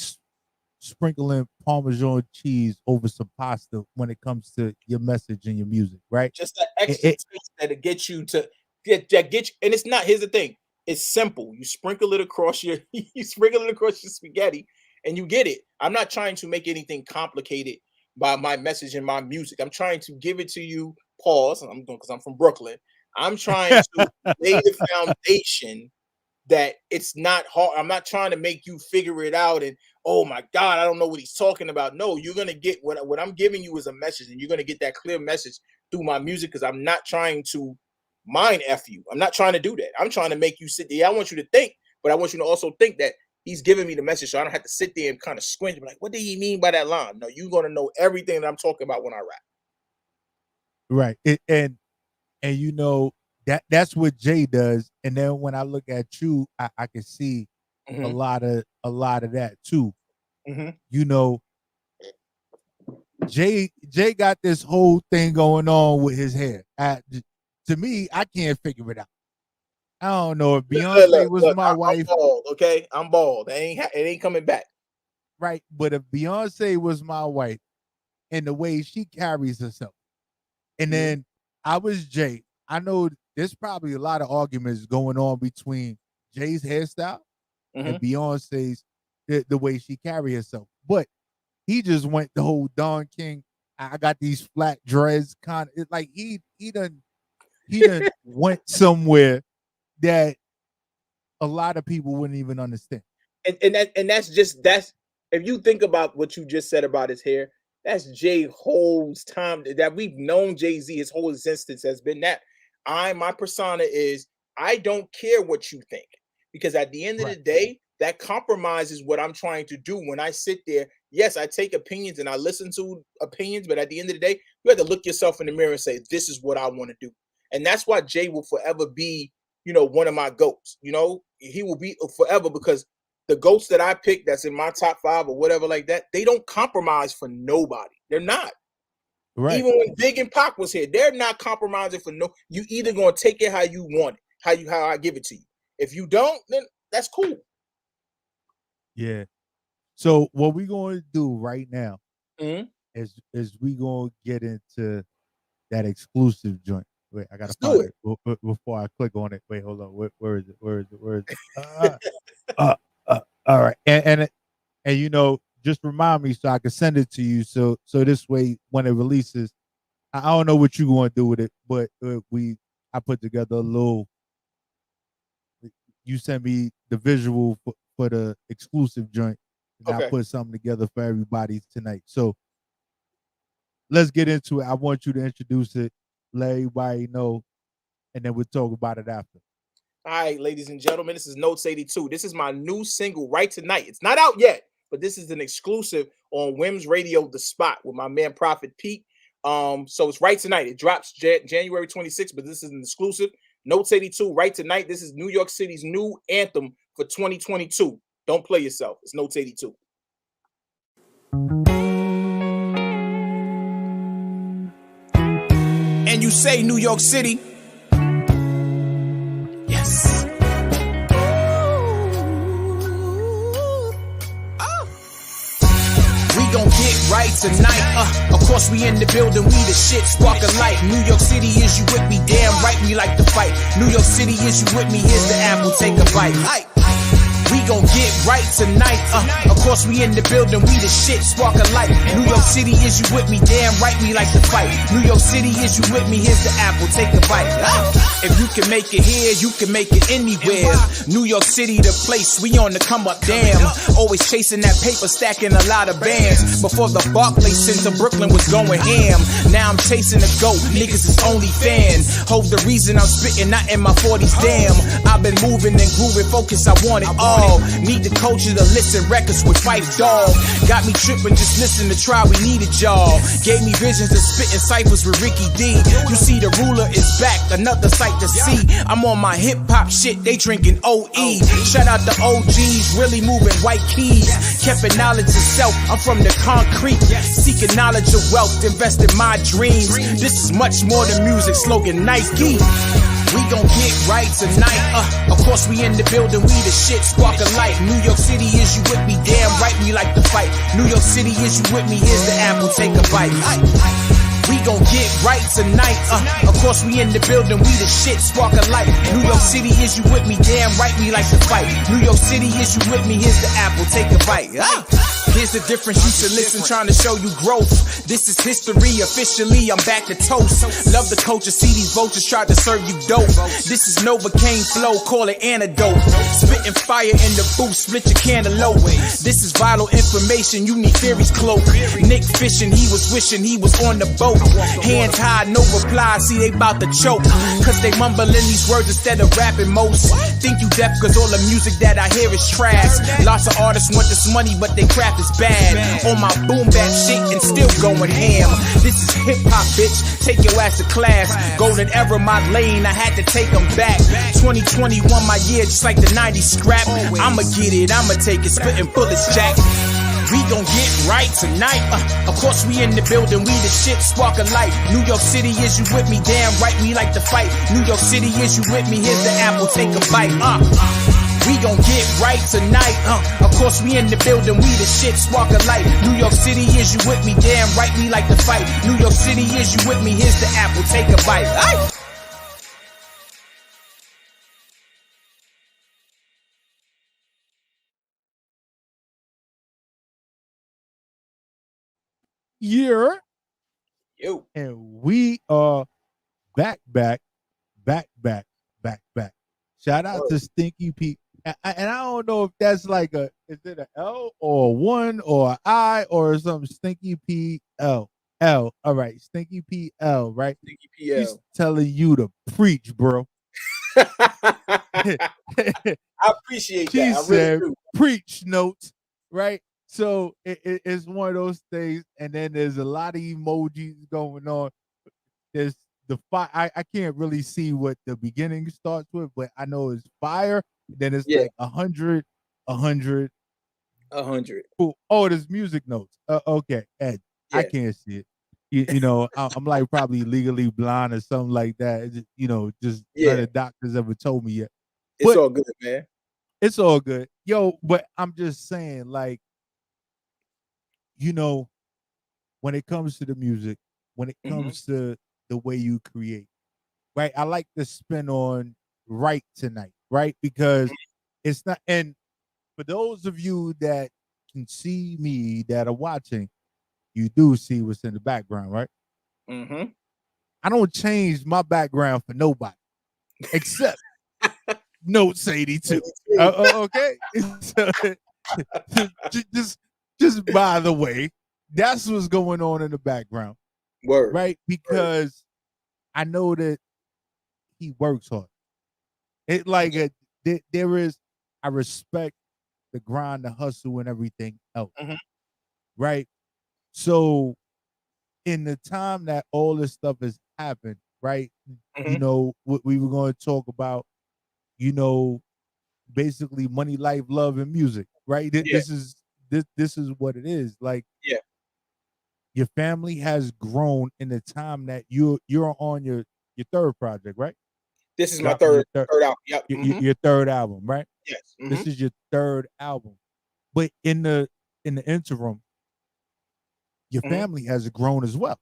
sprinkling Parmesan cheese over some pasta when it comes to your message and your music, right? Just an extra taste that'll get you to get you. And it's not. Here's the thing. It's simple. You sprinkle it across your spaghetti, and you get it. I'm not trying to make anything complicated by my message and my music. I'm trying to give it to you. Pause. I'm doing because I'm from Brooklyn. I'm trying to lay the foundation that it's not hard. I'm not trying to make you figure it out and, oh my God, I don't know what he's talking about. No, you're going to get what I'm giving you is a message, and you're going to get that clear message through my music, because I'm not trying to mind F you. I'm not trying to do that. I'm trying to make you sit there. I want you to think, but I want you to also think that he's giving me the message, so I don't have to sit there and kind of squint and be like, what did he mean by that line? No, you're going to know everything that I'm talking about when I rap. Right. And you know, that's what Jay does. And then when I look at you, I can see a lot of that too. You know, Jay got this whole thing going on with his hair. To me, I can't figure it out. I don't know if Beyonce was my wife. I'm bald, okay? I'm bald. It ain't coming back. Right. But if Beyonce was my wife and the way she carries herself, and then I was Jay, I know there's probably a lot of arguments going on between Jay's hairstyle and Beyonce's the way she carry herself. But he just went the whole Don King. I got these flat dreads kind of like he done went somewhere that a lot of people wouldn't even understand. And that's if you think about what you just said about his hair, that's Jay whole's time that we've known Jay-Z. His whole existence has been that. My persona is, I don't care what you think, because at the end of the day, that compromises what I'm trying to do. When I sit there, yes, I take opinions and I listen to opinions, but at the end of the day, you have to look yourself in the mirror and say, this is what I want to do. And that's why Jay will forever be, one of my GOATs. He will be forever, because the GOATs that I pick that's in my top 5 or whatever like that, they don't compromise for nobody. They're not. Right. Even when Big and Pac was here, they're not compromising for no. You either gonna take it how you want it, how I give it to you. If you don't, then that's cool. Yeah. So what we going to do right now is we going to get into that exclusive joint. Wait, I gotta find it before I click on it. Wait, hold on. Where is it? All right, and just remind me so I can send it to you. So this way, when it releases, I don't know what you're going to do with it, but I put together a little. You send me the visual for the exclusive joint, and I put something together for everybody tonight. So let's get into it. I want you to introduce it, let everybody know, and then we'll talk about it after. All right, ladies and gentlemen, this is Notes 82. This is my new single, Right Tonight. It's not out yet, but this is an exclusive on Wims Radio, The Spot, with my man Prophet Pete. So it's Right Tonight. It drops January 26th, but this is an exclusive. Notes 82, Right Tonight. This is New York City's new anthem for 2022. Don't play yourself. It's Notes 82. And you say New York City. Yes. We gon' get right tonight. Of course we in the building, we the shit, spark a light. New York City, is you with me? Damn right, we like to fight. New York City, is you with me? Here's the apple, take a bite. We gon' get right tonight. Of course we in the building, we the shit, spark a light. New York City, is you with me? Damn right, we like to fight. New York City, is you with me? Here's the apple, take a bite. If you can make it here, you can make it anywhere. New York City, the place, we on the come up, damn. Always chasing that paper, stacking a lot of bands. Before the Barclays Center, Brooklyn was going ham. Now I'm chasing the GOAT, niggas is only fan. Hope the reason I'm spitting, not in my 40s, damn. I've been moving and grooving, focus, I want it all. Need the culture to listen records with Fife Dog. Got me tripping, just listen to Try, we needed y'all. Gave me visions of spitting ciphers with Ricky D. You see the ruler is back, another sight to see. I'm on my hip hop shit, they drinking OE. Shout out the OGs, really moving white keys. Kept knowledge of self, I'm from the concrete. Seeking knowledge of wealth, invest in my dreams. This is much more than music, slogan Nike. We gon' get right tonight. Of course we in the building, we the shit, spark a light. New York City, is you with me? Damn right, we like to fight. New York City, is you with me? Here's the apple, take a bite. We gon' get right tonight. Of course we in the building, we the shit, spark a light. New York City, is you with me? Damn right, we like to fight. New York City, is you with me? Here's the apple, take a bite. Here's the difference, you should listen, trying to show you growth. This is history, officially, I'm back to toast. Love the culture, see these vultures try to serve you dope. This is Novocaine flow, call it antidote. Spitting fire in the booth, split your cantaloupe. This is vital information, you need theories cloak. Nick fishing, he was wishing he was on the boat. Hands high, no reply, see they bout to choke. Cause they mumbling these words instead of rapping most. Think you deaf cause all the music that I hear is trash. Lots of artists want this money but they craft is bad. On my boom bap shit and still going ham. This is hip hop, bitch. Take your ass to class. Golden era, my lane. I had to take them back. 2021, my year, just like the 90s scrap. I'ma get it, I'ma take it, spitting bullets, Jack. We gon' get right tonight. Of course we in the building, we the shit, spark a light. New York City, is you with me? Damn right, we like to fight. New York City, is you with me? Here's the apple, take a bite. We gon' get right tonight. Of course we in the building, we the shit, spark a light. New York City, is you with me? Damn right, we like to fight. New York City, is you with me? Here's the apple, take a bite. Aye. Year. Yo. And we are back. Shout out to Stinky Pete. And I don't know if that's like is it an L or a 1 or an I or something? Stinky P L. All right. Stinky P L, right? Stinky P L. He's telling you to preach, bro. I appreciate She that. I said, really do. preach notes, right? So it's one of those things, and then there's a lot of emojis going on. There's the fire. I can't really see what the beginning starts with, but I know it's fire. Then it's like 100. Cool. Oh, there's music notes. Okay, Ed. I can't see it. You know, I'm like probably legally blind or something like that. It's just, you know, just none of the doctors ever told me yet. It's all good, man. It's all good. Yo, but I'm just saying, like, you know, when it comes to the music, when it comes to the way you create, right? I like to spin on right tonight, right? Because it's not, and for those of you that can see me that are watching, you do see what's in the background, right? I don't change my background for nobody except Notes 82. Okay? So, just by the way, that's what's going on in the background. Word. Right? Because I know that he works hard. It like there is, I respect the grind, the hustle, and everything else. Right? So in the time that all this stuff has happened, right? You know, what we were going to talk about, you know, basically money, life, love, and music, right? This is what it is. Like, your family has grown in the time that you're on your third project, right? This is my third album. Yep. Your third album, right? Yes. This is your third album. But in the interim, your family has grown as well.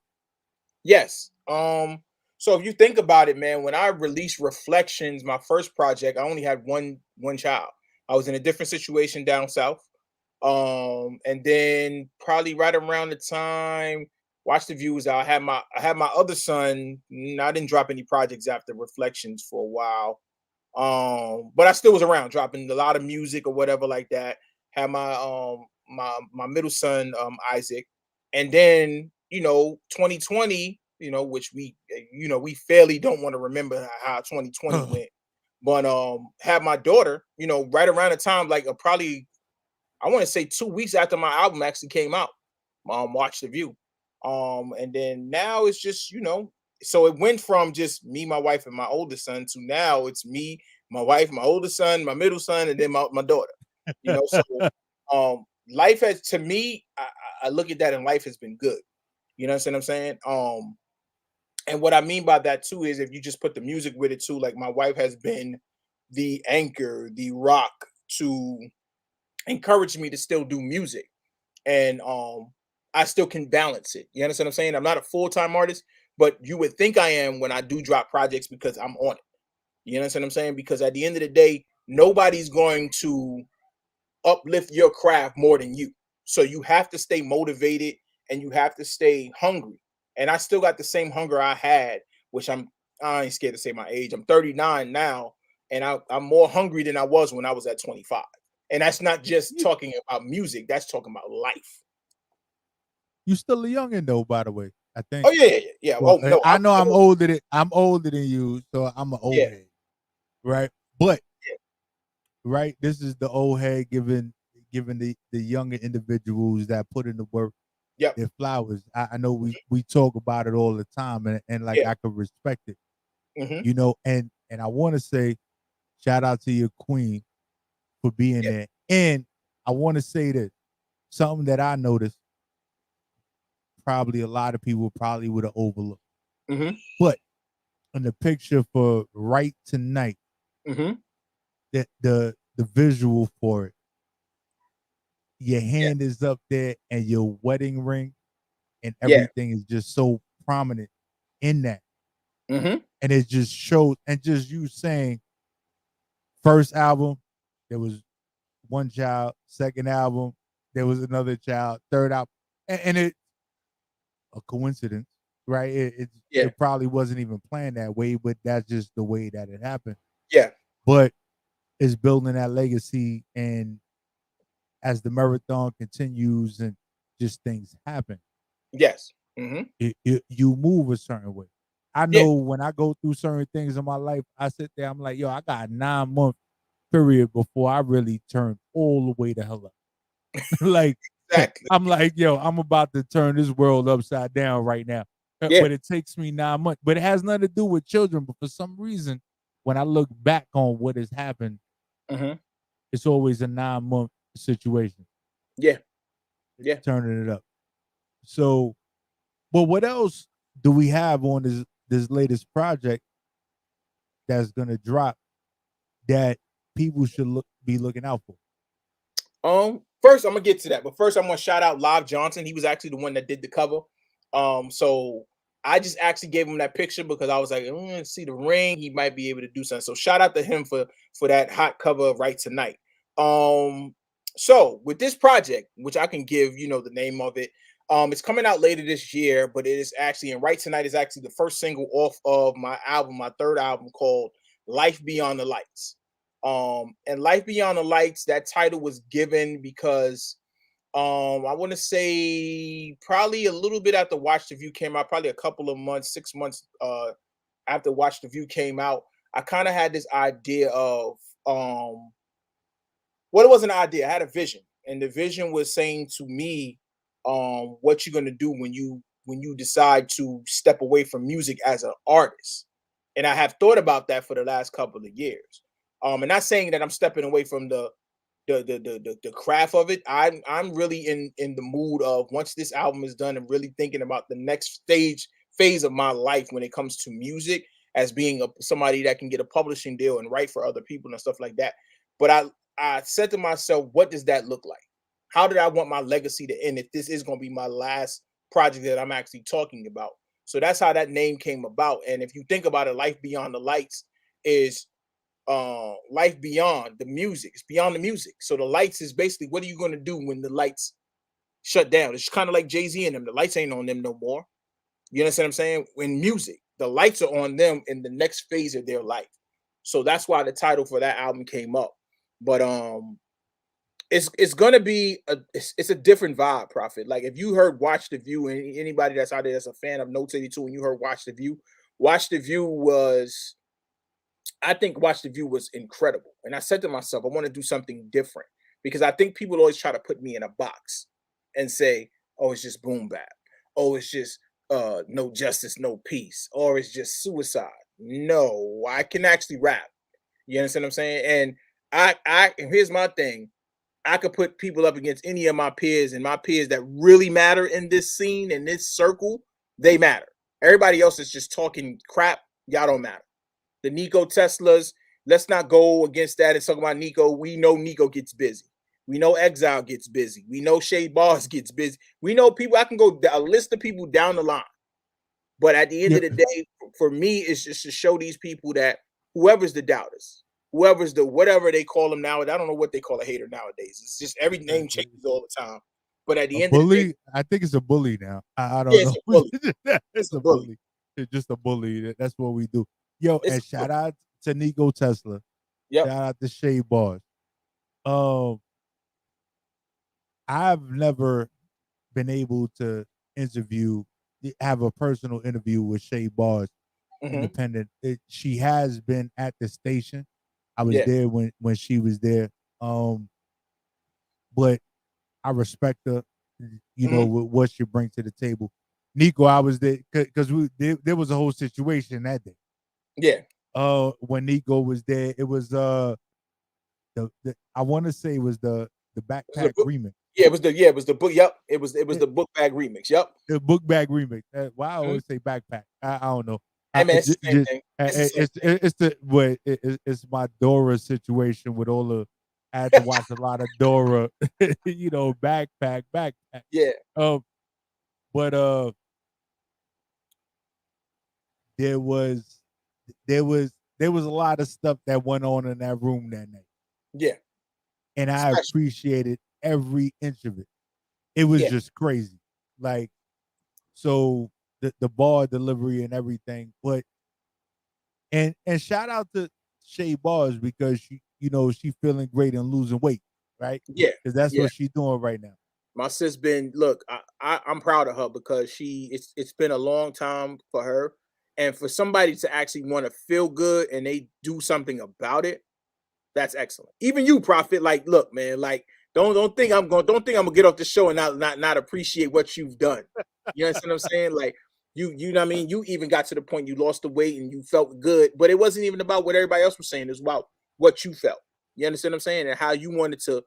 Yes. So if you think about it, man, when I released Reflections, my first project, I only had one child. I was in a different situation down south. And then probably right around the time Watch the Views out, I had my other son. I didn't drop any projects after Reflections for a while. But I still was around dropping a lot of music or whatever like that. Had my my middle son, Isaac. And then, 2020, which we fairly don't want to remember how 2020 went. But had my daughter, right around the time, like probably, I want to say 2 weeks after my album actually came out, Watch the View. And then now it's just, so it went from just me, my wife, and my oldest son to now it's me, my wife, my oldest son, my middle son, and then my daughter. So life has, to me, I look at that and life has been good. You know what I'm saying? And what I mean by that too is if you just put the music with it too, like my wife has been the anchor, the rock to encourage me to still do music. And I still can balance it. You understand what I'm saying? I'm not a full-time artist, but you would think I am when I do drop projects because I'm on it. You understand what I'm saying? Because at the end of the day, nobody's going to uplift your craft more than you. So you have to stay motivated and you have to stay hungry. And I still got the same hunger I had, which I ain't scared to say my age. I'm 39 now, and I'm more hungry than I was when I was at 25. And that's not just talking about music, that's talking about life. You still a youngin' though, by the way. I think. Oh yeah. Well, Oh no, I know I'm older than you, so I'm an old head, right? But right, this is the old head giving the younger individuals that put in the work their flowers. I know we talk about it all the time, and like I could respect it, you know. And I want to say shout out to your queen for being there. And I want to say that something that I noticed, probably a lot of people probably would have overlooked. But in the picture for Right Tonight, that the visual for it, your hand is up there and your wedding ring and everything is just so prominent in that. And it just shows, and just you saying, first album, there was one child, second album, there was another child, third album, and it a coincidence, right? It probably wasn't even planned that way, but that's just the way that it happened. But it's building that legacy, and as the marathon continues and just things happen, you move a certain way. I know when I go through certain things in my life, I sit there, I'm like, yo, I got a 9-month period before I really turn all the way the hell up. Like, I'm like, yo, I'm about to turn this world upside down right now. But it takes me 9 months. But it has nothing to do with children. But for some reason, when I look back on what has happened, it's always a 9-month situation. Turning it up. So, but what else do we have on this latest project that's gonna drop that people should be looking out for? First I'm gonna get to that, but first I'm gonna shout out Live Johnson. He was actually the one that did the cover. So I just actually gave him that picture because I was like, see the ring, he might be able to do something. So shout out to him for that hot cover of Right Tonight. So with this project, which I can give the name of it, it's coming out later this year, but it is actually, and Right Tonight is actually the first single off of my album, my third album called Life Beyond the Lights. And Life Beyond the Lights, that title was given because I want to say probably a little bit after Watch the View came out, probably a couple of months, 6 months after Watch the View came out, I kind of had this idea of it wasn't an idea, I had a vision, and the vision was saying to me, what you're gonna do when you decide to step away from music as an artist. And I have thought about that for the last couple of years. And not saying that I'm stepping away from the craft of it. I'm really in the mood of, once this album is done, and really thinking about the next phase of my life when it comes to music, as being somebody that can get a publishing deal and write for other people and stuff like that. But I said to myself, what does that look like? How did I want my legacy to end if this is going to be my last project that I'm actually talking about? So that's how that name came about. And if you think about it, Life Beyond the Lights is life beyond the music. It's beyond the music. So the lights is basically, what are you going to do when the lights shut down? It's kind of like Jay-Z and them. The lights ain't on them no more. You understand what I'm saying? In music, the lights are on them in the next phase of their life. So that's why the title for that album came up. But it's gonna be it's a different vibe, Prophet. Like, if you heard Watch the View, and anybody that's out there that's a fan of Notes 82, and you heard Watch the View was, I think Watch the View was incredible. And I said to myself, I want to do something different, because I think people always try to put me in a box and say, oh, it's just boom bap. Oh, it's just no justice, no peace, or it's just suicide. No, I can actually rap. You understand what I'm saying? And and here's my thing. I could put people up against any of my peers, and my peers that really matter in this scene, in this circle, they matter. Everybody else is just talking crap. Y'all don't matter. The Nico Teslas, let's not go against that and talk about Nico. We know Nico gets busy. We know Exile gets busy. We know Shay Bars gets busy. We know people. I can go a list of people down the line. But at the end of the day, for me, it's just to show these people that whoever's the doubters, whoever's the whatever they call them now, I don't know what they call a hater nowadays. It's just every name changes all the time. But at the end bully, of the day, I think it's a bully now. I don't know. It's a bully. It's a bully. It's just a bully. That's what we do. Yo, and shout out to Nico Tesla. Yep. Shout out to Shay Bars. I've never been able to have a personal interview with Shay Bars, independent. She has been at the station. I was there when she was there. But I respect her, you know, with what she brings to the table. Nico, I was there because there was a whole situation that day. Yeah. When Nico was there, it was the I want to say it was the backpack remix. Yeah, it was the book. Yep, it was the book bag remix. Yep, the book bag remix. Why I always say backpack? I don't know. I mean, it's the same thing. It's my Dora situation with all the. I had to watch a lot of Dora, you know, backpack. Yeah. But there was a lot of stuff that went on in that room that night. Yeah. And I appreciated every inch of it. It was just crazy. Like, so the bar delivery and everything. But and shout out to Shay Bars because she feeling great and losing weight, right? Yeah. Because that's what she's doing right now. My sis been I'm proud of her because it's been a long time for her. And for somebody to actually want to feel good and they do something about it, that's excellent. Even you, Prophet, like, look, man, like, don't think I'm gonna get off the show and not appreciate what you've done. You understand what I'm saying? Like, you know what I mean? You even got to the point you lost the weight and you felt good, but it wasn't even about what everybody else was saying. It was about what you felt. You understand what I'm saying? And how you wanted to,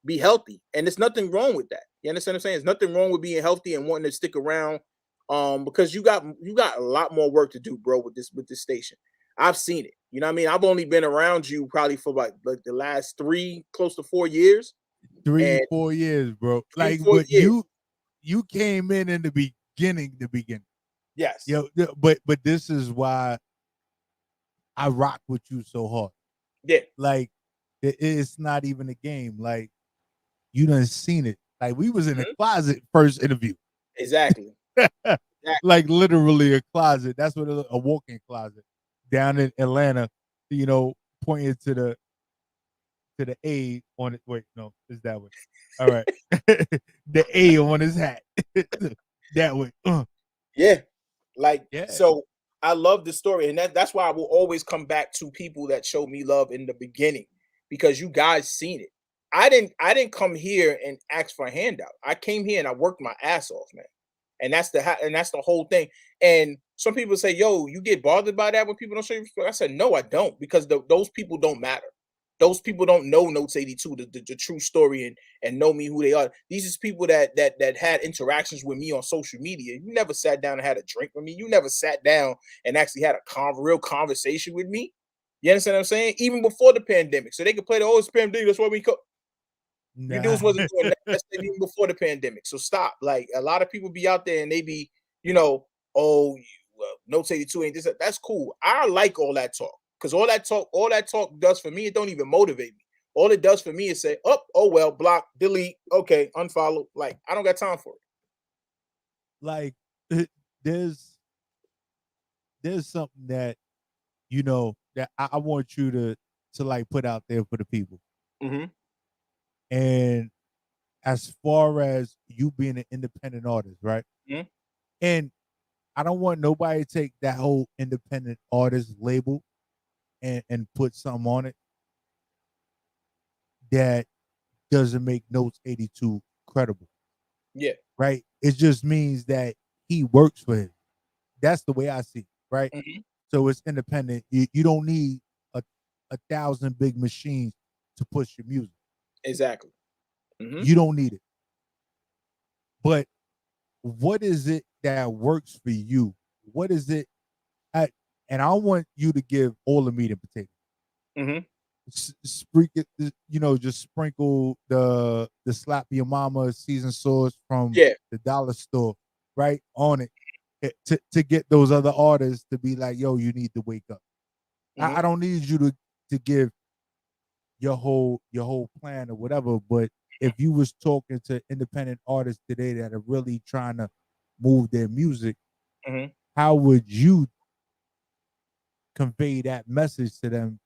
be healthy. And there's nothing wrong with that. You understand what I'm saying? There's nothing wrong with being healthy and wanting to stick around. Because you got a lot more work to do, bro, with this station. I've seen it. You know what I mean? I've only been around you probably for like the last close to 4 years. 4 years, bro. Like, but you came in the beginning. Yes. Yo, but this is why I rock with you so hard. Yeah. Like, it's not even a game. Like, you done seen it. Like, we was in a closet first interview. Exactly. Like, literally a closet. That's what a walk-in closet down in Atlanta, pointing to the A on it. Wait, no, it's that way. All right. The A on his hat. That way. Yeah. Like, so I love the story. And that's why I will always come back to people that showed me love in the beginning, because you guys seen it. I didn't come here and ask for a handout. I came here and I worked my ass off, man. And that's the whole thing. And some people say, yo, you get bothered by that when people don't show you respect? I said, no, I don't, because those people don't matter. Those people don't know Notes 82, the true story, and know me, who they are. These is people that had interactions with me on social media. You never sat down and had a drink with me. You never sat down and actually had a real conversation with me. You understand what I'm saying? Even before the pandemic. So they could play it's pandemic. That's why we go. You dudes wasn't doing that. That's even before the pandemic. So stop. Like, a lot of people be out there and they be, Notes 82 ain't this. That's cool. I like all that talk, because all that talk does for me, it don't even motivate me. All it does for me is say, oh well, block, delete, okay, unfollow. Like, I don't got time for it. Like, there's something that that I want you to like put out there for the people. Mm-hmm. And as far as you being an independent artist, right? Mm-hmm. And I don't want nobody to take that whole independent artist label and put something on it that doesn't make Notes 82 credible. Yeah. Right? It just means that he works for him. That's the way I see it, right? Mm-hmm. So it's independent. You don't need a 1,000 big machines to push your music. Exactly. Mm-hmm. You don't need it. But what is it that works for you? What is it? And I want you to give all the meat and potatoes. Just sprinkle the slap your mama seasoned sauce from the dollar store right on it to get those other artists to be like, yo, you need to wake up. I don't need you to give your whole plan or whatever, but if you was talking to independent artists today that are really trying to move their music, how would you convey that message to them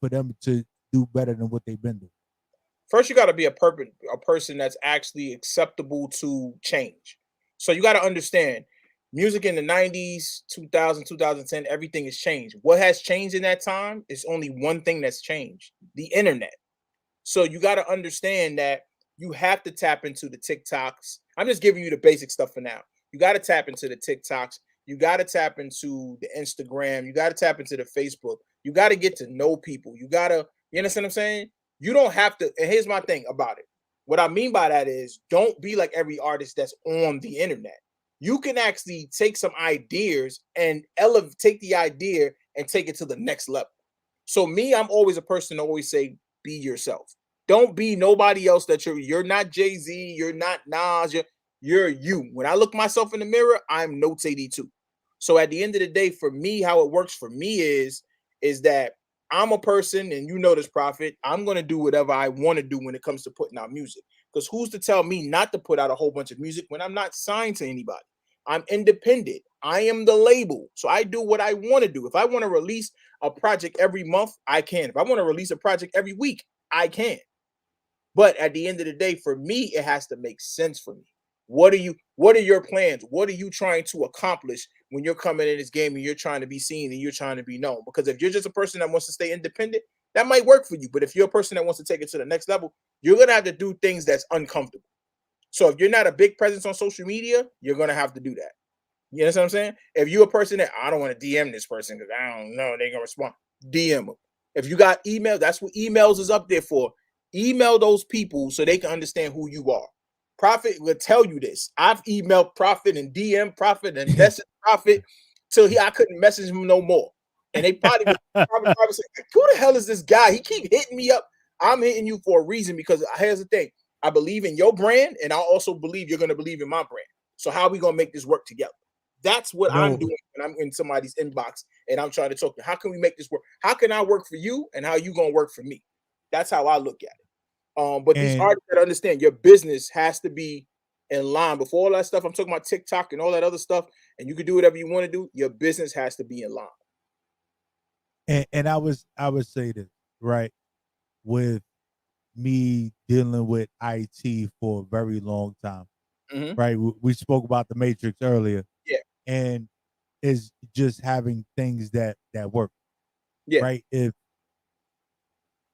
for them to do better than what they've been doing? First, you got to be a person that's actually acceptable to change. So you got to understand, music in the 90s, 2000, 2010, everything has changed. What has changed in that time is only one thing that's changed: the internet. So you got to understand that you have to tap into the TikToks. I'm just giving you the basic stuff for now. You got to tap into the TikToks. You got to tap into the Instagram. You got to tap into the Facebook. You got to get to know people. You understand what I'm saying? You don't have to. And here's my thing about it. What I mean by that is, don't be like every artist that's on the internet. You can actually take some ideas and take the idea and take it to the next level. So me, I'm always a person to always say, be yourself. Don't be nobody else that you're not Jay-Z, you're not Nas, you're you. When I look myself in the mirror, I'm Notes 82. So at the end of the day, for me, how it works for me is that I'm a person, and you know this, Prophet, I'm going to do whatever I want to do when it comes to putting out music. Because who's to tell me not to put out a whole bunch of music when I'm not signed to anybody? I'm independent. I am the label. So I do what I want to do. If I want to release a project every month, I can. If I want to release a project every week, I can. But at the end of the day, for me, it has to make sense for me. What are your plans? What are you trying to accomplish when you're coming in this game and you're trying to be seen and you're trying to be known? Because if you're just a person that wants to stay independent, that might work for you. But if you're a person that wants to take it to the next level, you're going to have to do things that's uncomfortable. So if you're not a big presence on social media, you're going to have to do that. You know what I'm saying? If you're a person that, I don't want to DM this person because I don't know they're going to respond, DM them. If you got email, that's what emails is up there for. Email those people so they can understand who you are. Prophet will tell you this. I've emailed Prophet and DM Prophet and messaged Prophet till I couldn't message him no more. And they probably say, who the hell is this guy? He keep hitting me up. I'm hitting you for a reason, because here's the thing. I believe in your brand, and I also believe you're going to believe in my brand. So how are we going to make this work together? That's what I'm doing when I'm in somebody's inbox and I'm trying to talk to you. How can we make this work? How can I work for you, and how you going to work for me? That's how I look at it. But these artists that understand your business has to be in line. Before all that stuff, I'm talking about TikTok and all that other stuff, and you can do whatever you want to do. Your business has to be in line. And I would say this, right, with me dealing with IT for a very long time, right? We spoke about the Matrix earlier, and it's just having things that work, right? If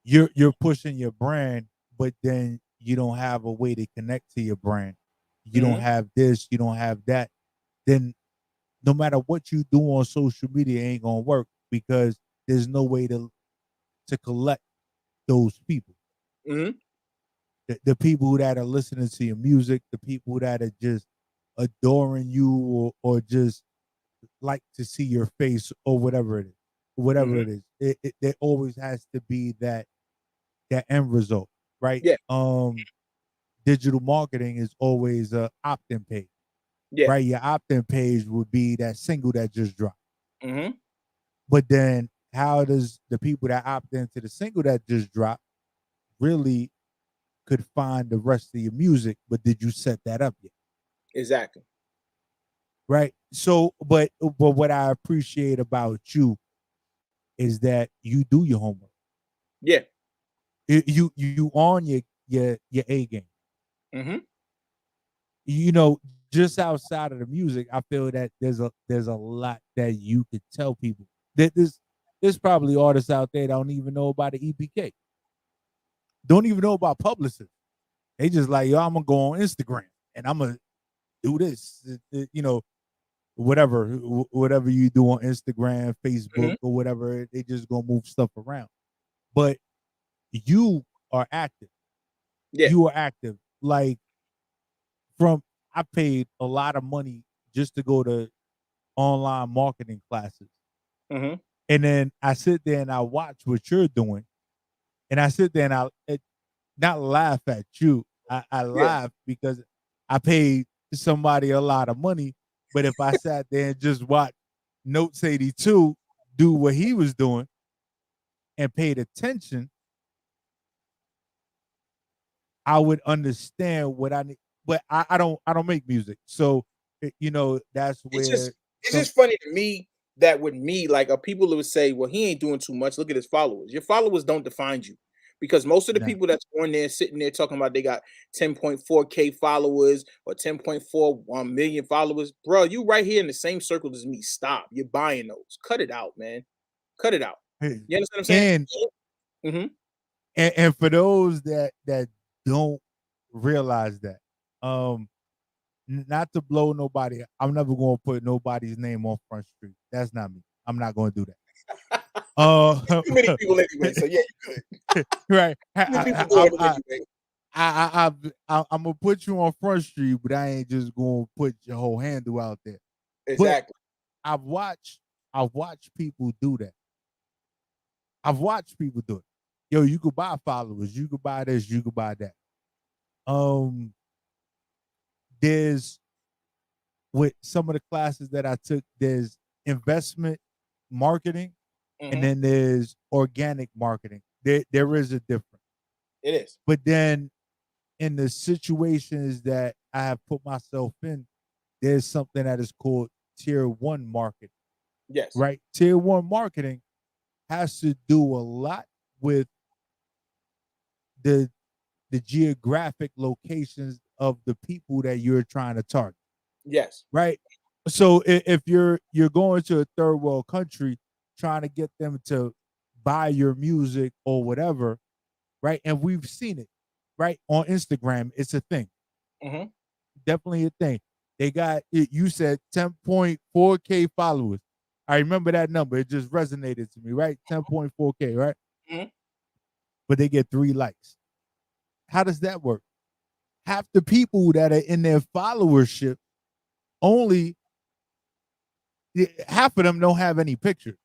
you're pushing your brand, but then you don't have a way to connect to your brand, you don't have this, you don't have that, then no matter what you do on social media, it ain't gonna work, because there's no way to collect those people. The people that are listening to your music, the people that are just adoring you, or just like to see your face, or whatever it is. There always has to be that end result, right? Digital marketing is always a opt-in page, right? Your opt-in page would be that single that just dropped. But then how does the people that opt into the single that just dropped really could find the rest of your music? But did you set that up yet? Exactly. Right. So, but what I appreciate about you is that you do your homework. You on your A game. You know, just outside of the music, I feel that there's a lot that you could tell people. That there's probably artists out there that don't even know about the EPK. Don't even know about publicists. They just like, yo, I'm gonna go on Instagram and I'm gonna do this. You know, whatever you do on Instagram, Facebook, or whatever, they just gonna move stuff around. But you are active. You are active. Like, I paid a lot of money just to go to online marketing classes. Mm-hmm. And then I sit there and I watch what you're doing. And I sit there and not laugh at you. I laugh because I paid somebody a lot of money. But if I sat there and just watched Notes 82 do what he was doing and paid attention, I would understand what I need. But I don't make music. So that's where It's just funny to me that with me, like people who would say, well, he ain't doing too much. Look at his followers. Your followers don't define you. Because most of the people that's on there sitting there talking about they got 10.4K followers or 10.4 million followers, bro, you right here in the same circle as me. Stop. You're buying those. Cut it out, man. Cut it out. You understand what I'm saying? And for those that don't realize that, not to blow nobody, I'm never going to put nobody's name on Front Street. That's not me. I'm not going to do that. Too many people anyway, so yeah, you could. Right. I'm gonna put you on Front Street, but I ain't just gonna put your whole handle out there. Exactly. But I've watched people do that. I've watched people do it. Yo, you could buy followers, you could buy this, you could buy that. There's with some of the classes that I took, there's investment marketing, and then there's organic marketing. There is a difference. It is. But then in the situations that I have put myself in, there's something that is called tier 1 marketing. Yes. Right? Tier 1 marketing has to do a lot with the geographic locations of the people that you're trying to target. Yes. Right? So if you're going to a third world country trying to get them to buy your music or whatever, right? And we've seen it, right? On Instagram, it's a thing. Definitely a thing. They got it. You said 10.4K followers. I remember that number. It just resonated to me, right? 10.4K, right? But they get 3 likes. How does that work? Half the people that are in their followership, only half of them don't have any pictures,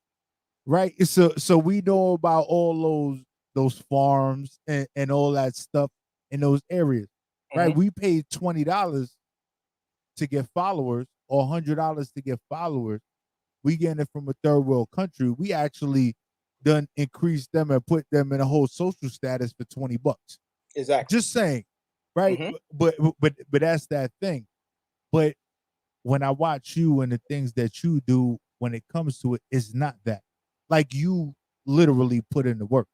right? So we know about all those farms and all that stuff in those areas, right? We paid $20 to get followers or $100 to get followers. We getting it from a third world country. We actually done increase them and put them in a whole social status for $20. Exactly. Just saying, right? But that's that thing. But when I watch you and the things that you do when it comes to it, it's not that. Like you literally put in the work.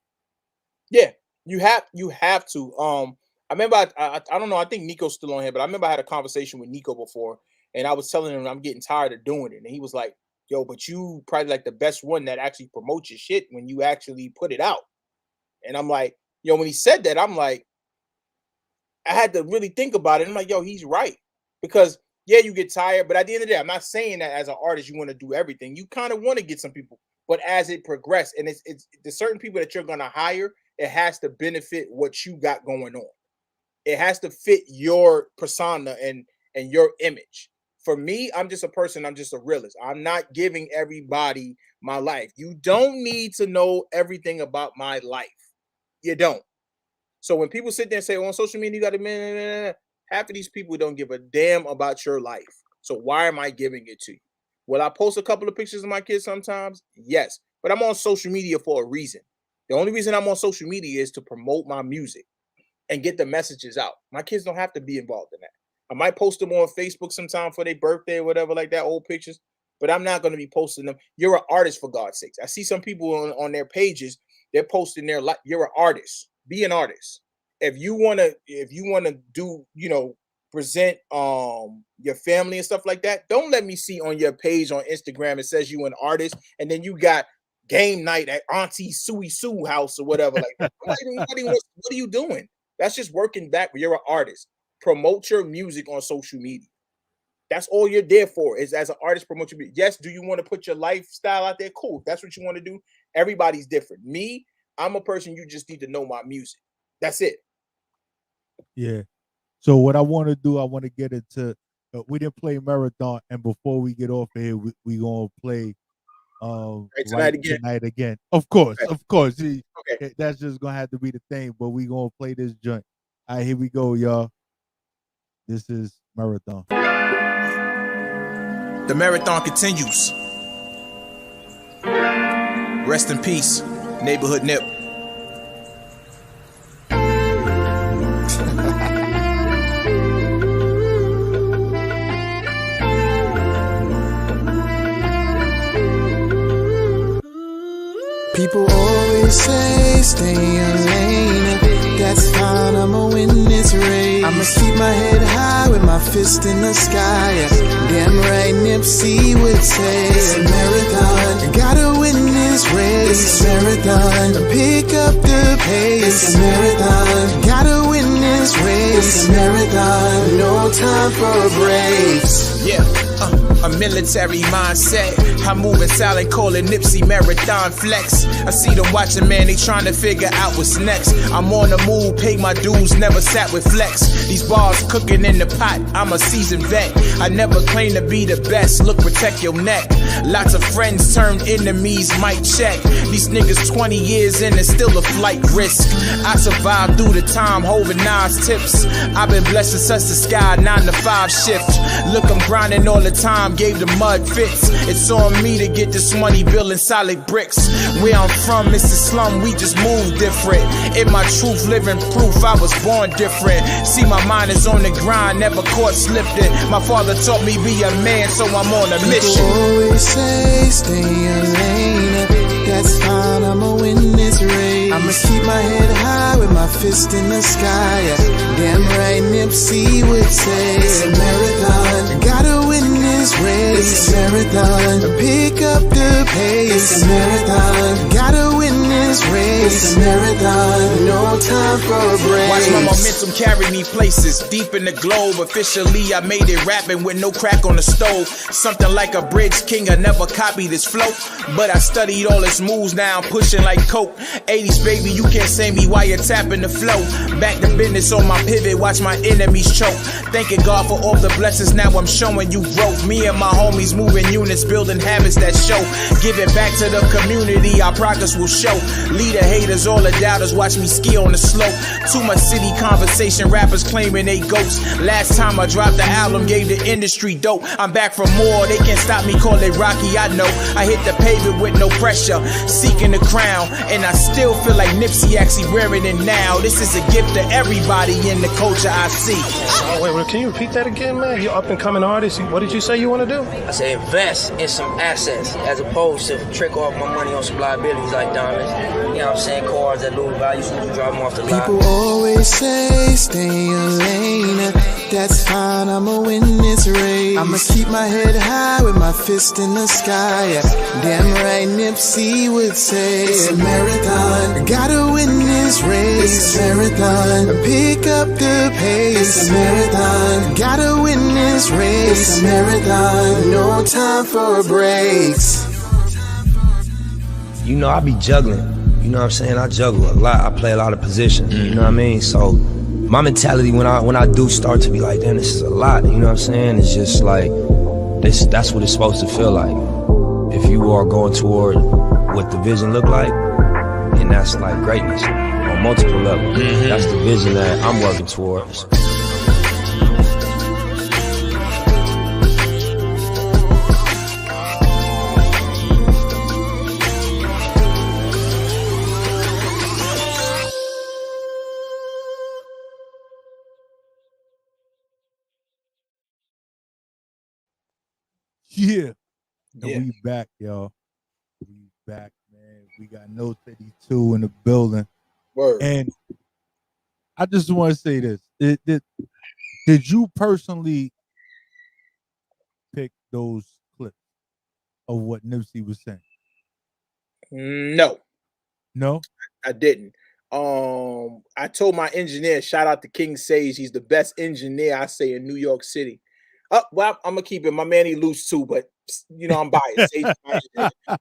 Yeah, you have to. I remember I don't know. I think Nico's still on here, but I remember I had a conversation with Nico before, and I was telling him I'm getting tired of doing it, and he was like, "Yo, but you probably like the best one that actually promotes your shit when you actually put it out." And I'm like, "Yo," when he said that, I'm like, I had to really think about it. I'm like, "Yo, he's right," because yeah, you get tired, but at the end of the day, I'm not saying that as an artist you want to do everything. You kind of want to get some people, but as it progresses, and it's the certain people that you're gonna hire, it has to benefit what you got going on. It has to fit your persona and your image. For me, I'm just a person. I'm just a realist. I'm not giving everybody my life. You don't need to know everything about my life. You don't. So when people sit there and say, oh, on social media, you got to, half of these people don't give a damn about your life. So why am I giving it to you? Will I post a couple of pictures of my kids sometimes? Yes. But I'm on social media for a reason. The only reason I'm on social media is to promote my music and get the messages out. My kids don't have to be involved in that. I might post them on Facebook sometime for their birthday or whatever like that, old pictures, but I'm not going to be posting them. You're an artist, for God's sakes. I see some people on their pages, they're posting their life. You're an artist. Be an artist. If you want to do, present your family and stuff like that, don't let me see on your page on Instagram it says you an artist and then you got game night at Auntie Suey Sue house or whatever like that. What are you doing? That's just working back. You're an artist. Promote your music on social media. That's all you're there for, is as an artist, promote your music. Yes, do you want to put your lifestyle out there? Cool. If that's what you want to do. Everybody's different. Me, I'm a person, you just need to know my music. That's it. Yeah. So what I want to do, I want to get into we didn't play Marathon, and before we get off of here, we gonna play tonight again. Of course. See, that's just gonna have to be the thing. But we gonna play this joint. All right, here we go, y'all. This is Marathon. The marathon continues. Rest in peace, Neighborhood Nip. People always say stay in your lane. That's fine, I'ma win this race. I'ma keep my head high with my fist in the sky. Damn right, Nipsey would say it's a marathon. Gotta win this race. It's a marathon. Pick up the pace. It's a marathon. Gotta win this race. It's a marathon. No time for breaks. Yeah, a military mindset. I'm moving silent, calling Nipsey Marathon Flex. I see them watching, man, they trying to figure out what's next. I'm on the move, pay my dues, never sat with flex. These bars cooking in the pot, I'm a seasoned vet. I never claim to be the best, look, protect your neck. Lots of friends turned enemies, might check. These niggas 20 years in and still a flight risk. I survived through the time, holding Nas tips. I've been blessed to touch the sky, 9 to 5 shift. Look, I'm grinding all the time, gave the mud fits. It's on me to get this money, building solid bricks. Where I'm from, it's the slum, we just move different. In my truth, living proof, I was born different. See, my mind is on the grind, never caught slipping. My father taught me be a man, so I'm on a mission. People always say stay in your lane. That's fine, I'ma win this race. I'ma keep my head high with my fist in the sky. Damn right, Nipsey would say it's a marathon. Gotta win this race. It's a marathon. Pick up the pace. It's a marathon. Gotta win this race. It's a marathon. No time for a break. Watch my momentum carry me places deep in the globe. Officially, I made it rapping with no crack on the stove. Something like a bridge king. I never copied this flow, but I studied all its moves. Now I'm pushing like coke. 80s baby, you can't say me while you're tapping the flow. Back to business on my pivot. Watch my enemies choke. Thanking God for all the blessings. Now I'm showing you growth. Me and my homies moving units, building habits that show. Giving back to the community, our progress will show. Lead the haters, all the doubters, watch me ski on the slope. Too much city conversation, rappers claiming they ghosts. Last time I dropped the album, gave the industry dope. I'm back for more, they can't stop me, call it Rocky, I know. I hit the pavement with no pressure, seeking the crown. And I still feel like Nipsey actually wearing it now. This is a gift to everybody in the culture I see. Oh, wait, can you repeat that again, man? You're up and coming artist. What did you say you want to do? I say invest in some assets as opposed to trick off my money on some liabilities like diamonds. You know what I'm saying? Cars that lose value as soon as you drive them off the lot. People always say stay in your lane. That's fine, I'ma win this race. I'ma keep my head high with my fist in the sky. Damn right, Nipsey would say it's a marathon. Gotta win this race. It's a marathon. Pick up the pace. It's a marathon. Gotta win this race. It's a marathon. No time for breaks. You know, I be juggling. You know what I'm saying? I juggle a lot. I play a lot of positions. You know what I mean? So my mentality when I do start to be like, damn, this is a lot. You know what I'm saying? It's just like that's what it's supposed to feel like. If you are going toward what the vision look like, and that's like greatness on multiple levels. That's the vision that I'm working towards. Yeah. And we back, y'all. We back, man. We got No 32 in the building. Word. And I just want to say this. Did you personally pick those clips of what Nipsey was saying? No. No? I didn't. I told my engineer, shout out to King Sage, he's the best engineer, I say, in New York City. Well, I'm gonna keep it. My man, he loose too, but you know I'm biased. Sage, my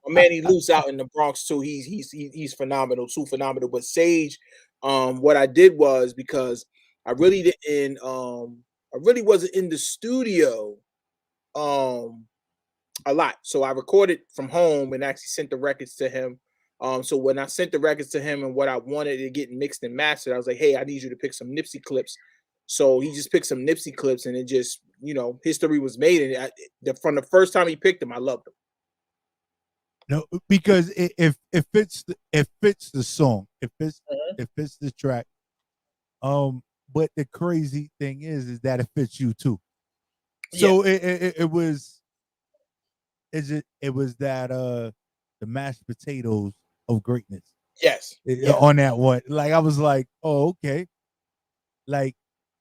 man, he loose out in the Bronx too. He's phenomenal, too phenomenal. But Sage, what I did was because I really didn't I really wasn't in the studio a lot. So I recorded from home and actually sent the records to him. So when I sent the records to him and what I wanted to get mixed and mastered, I was like, hey, I need you to pick some Nipsey clips. So he just picked some Nipsey clips, and it just, history was made. And from the first time he picked them, I loved them. No, because it fits the song. It fits the track. But the crazy thing is that it fits you too. So it was that the mashed potatoes of greatness. Yes. On that one. Like I was like, oh, okay. Like,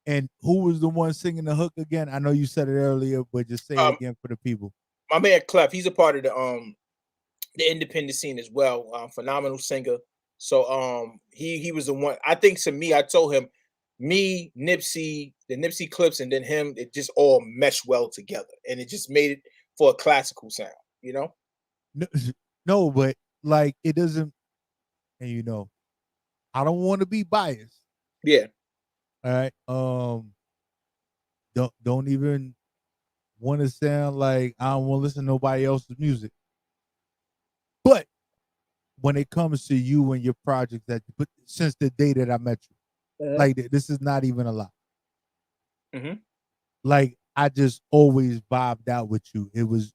and who was the one singing the hook again? I know you said it earlier, but just say it again for the people. My man Clef, he's a part of the independent scene as well. Phenomenal singer. So he was the one. I think to me, I told him, me, Nipsey, the Nipsey clips, and then him, it just all meshed well together, and it just made it for a classical sound. No, but like it doesn't. And I don't want to be biased. Yeah. All right. Don't even want to sound like I don't want to listen to nobody else's music. But when it comes to you and your projects that you put since the day that I met you, like this is not even a lie. Mm-hmm. Like I just always vibed out with you. It was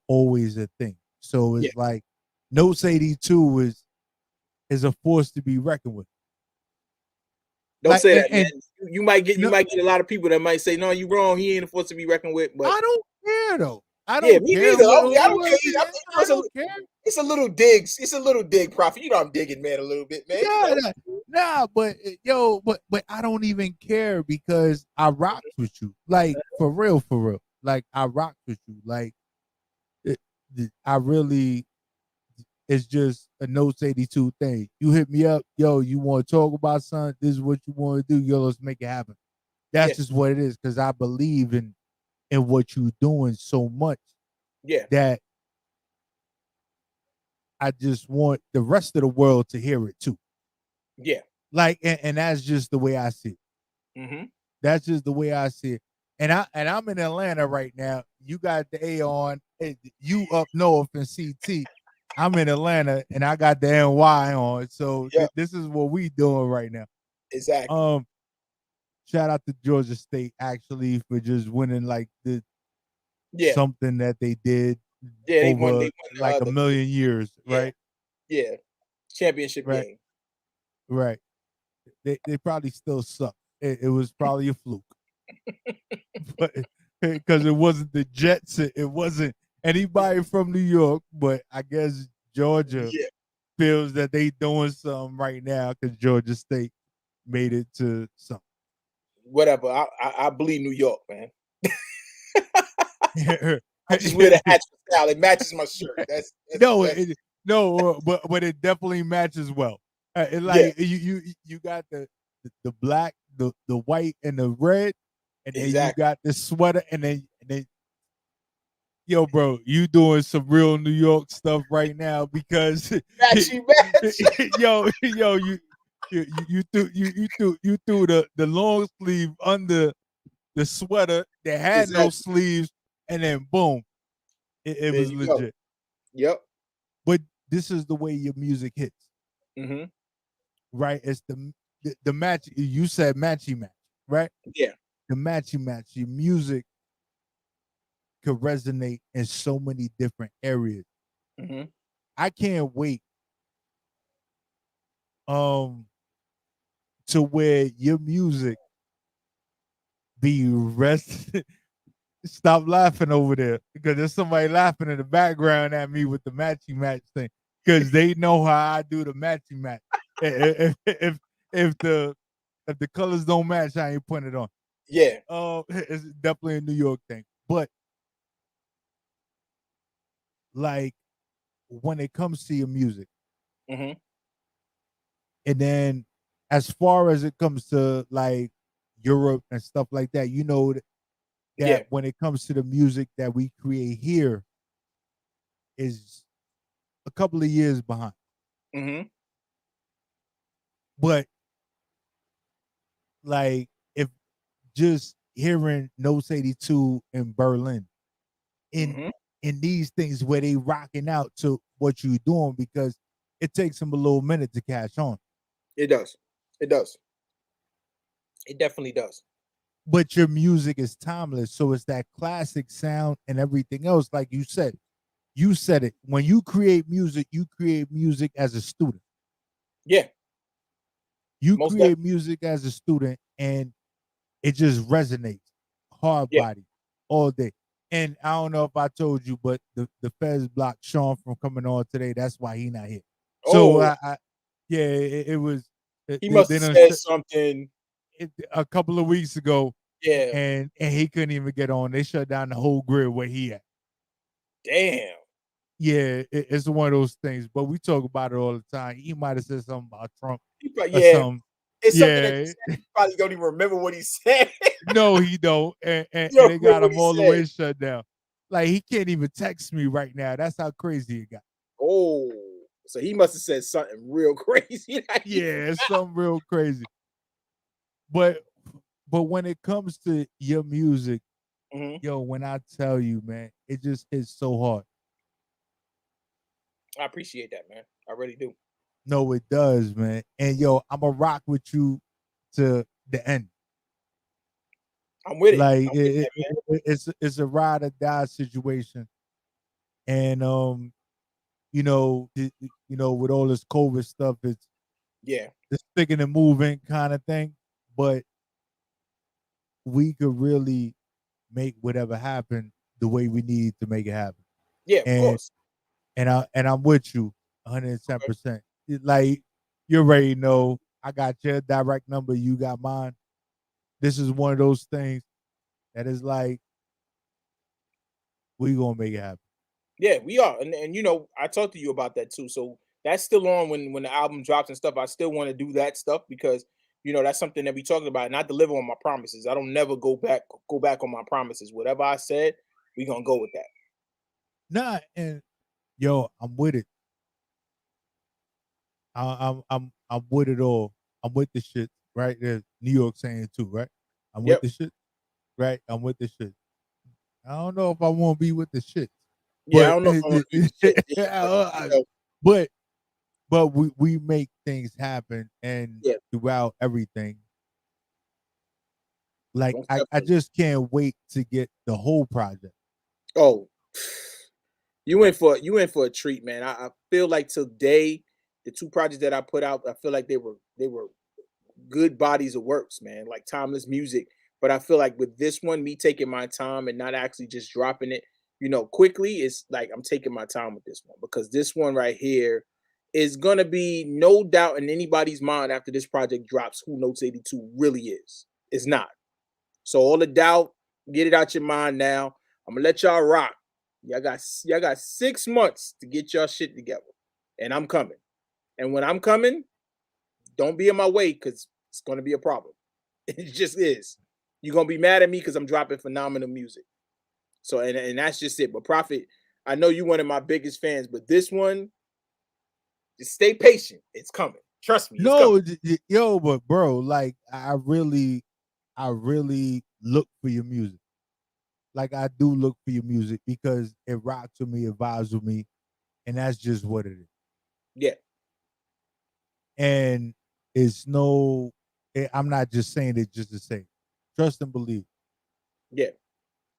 always a thing. So it's like Notes 82 is a force to be reckoned with. Don't say that, man. You might get a lot of people that might say, "No, you wrong. He ain't a force to be reckoned with." But I don't care though. I don't care. Me neither. I don't care. I don't care. It's a little dig. It's a little dig, Prophet. I'm digging, man, a little bit, man. But I don't even care because I rocked with you. Like for real. Like I rocked with you. Like I really. It's just a Notes 82 thing. You hit me up, yo, you want to talk about something? This is what you want to do. Yo, let's make it happen. That's just what it is because I believe in what you're doing so much that I just want the rest of the world to hear it too. Yeah. Like, and that's just the way I see it. Mm-hmm. That's just the way I see it. And I'm in Atlanta right now. You got the A on. You up north in CT. I'm in Atlanta and I got the NY on. So this is what we doing right now. Exactly. Shout out to Georgia State actually for just winning like the something that they did over like a million years, right? Yeah. Championship game. Right. They probably still suck. It was probably a fluke. But because it wasn't the Jets, it wasn't anybody from New York, but I guess Georgia feels that they doing something right now because Georgia State made it to something. Whatever. I believe New York, man. I just wear the hat style. It matches my shirt. But it definitely matches well. You got the black, the white, and the red, and then you got the sweater, and then yo, bro, you doing some real New York stuff right now because yo, you threw the long sleeve under the sweater that had no sleeves, and then boom, it was legit. Yep. But this is the way your music hits. Mm-hmm. Right? It's the match. You said matchy match, right? Yeah. The matchy match. Your music could resonate in so many different areas. Mm-hmm. I can't wait to where your music be rested. Stop laughing over there because there's somebody laughing in the background at me with the matchy match thing because they know how I do the matchy match. If the colors don't match, I ain't putting it on. Yeah. It's definitely a New York thing. But like when it comes to your music, mm-hmm. and then as far as it comes to like Europe and stuff like that, you know that when it comes to the music that we create here is a couple of years behind. Mm-hmm. But like if just hearing Notes 82 in Berlin, in these things where they rocking out to what you're doing, because it takes them a little minute to catch on. It does. It does. It definitely does. But your music is timeless, so it's that classic sound and everything else. Like you said it. When you create music as a student. Yeah. You create music as a student, and it just resonates hard body all day. And I don't know if I told you, but the Feds blocked Sean from coming on today. That's why he not here. So it was. He must have said something a couple of weeks ago. Yeah, and he couldn't even get on. They shut down the whole grid where he at. Damn. Yeah, it's one of those things. But we talk about it all the time. He might have said something about Trump. It's something that he said. He probably don't even remember what he said. No, he don't. And they got him all the way shut down. Like, he can't even text me right now. That's how crazy it got. Oh, so he must have said something real crazy. Yeah, something real crazy. But when it comes to your music, yo, when I tell you, man, it just hits so hard. I appreciate that, man. I really do. No, it does, man. And yo, I'm gonna rock with you to the end. I'm with it. Like, it's a ride or die situation. And with all this COVID stuff, it's sticking and moving kind of thing. But we could really make whatever happen the way we need to make it happen. Yeah, of course. And I'm with you 110%. Like, you already know, I got your direct number, you got mine. This is one of those things that is like, we gonna make it happen. Yeah, we are. And I talked to you about that too. So that's still on when the album drops and stuff. I still want to do that stuff because that's something that we talked about, and I deliver on my promises. I don't never go back on my promises. Whatever I said, we gonna go with that. Nah, and yo, I'm with it. I'm with it all. I'm with the shit, right? There's New York saying it too, right? I'm with the shit, right? I'm with the shit. I don't know if I want to be with the shit. Yeah, I don't know if I want to be with the shit. But we make things happen, and throughout everything, like I just can't wait to get the whole project. Oh, you in for a treat, man. I feel like today, the two projects that I put out, I feel like they were good bodies of works, man, like timeless music. But I feel like with this one, me taking my time and not actually just dropping it, quickly, it's like I'm taking my time with this one, because this one right here is gonna be no doubt in anybody's mind after this project drops who Notes 82 really is. It's not. So all the doubt, get it out your mind now. I'm gonna let y'all rock. Y'all got 6 months to get y'all shit together, and I'm coming. And when I'm coming, don't be in my way, because it's gonna be a problem. It just is. You're gonna be mad at me because I'm dropping phenomenal music. So and that's just it. But Prophet, I know you're one of my biggest fans, but this one, just stay patient. It's coming. Trust me. Yo, but bro, like I really look for your music. Like, I do look for your music because it rocks with me, it vibes with me, and that's just what it is. Yeah. And I'm not just saying it just to say. Trust and believe. Yeah.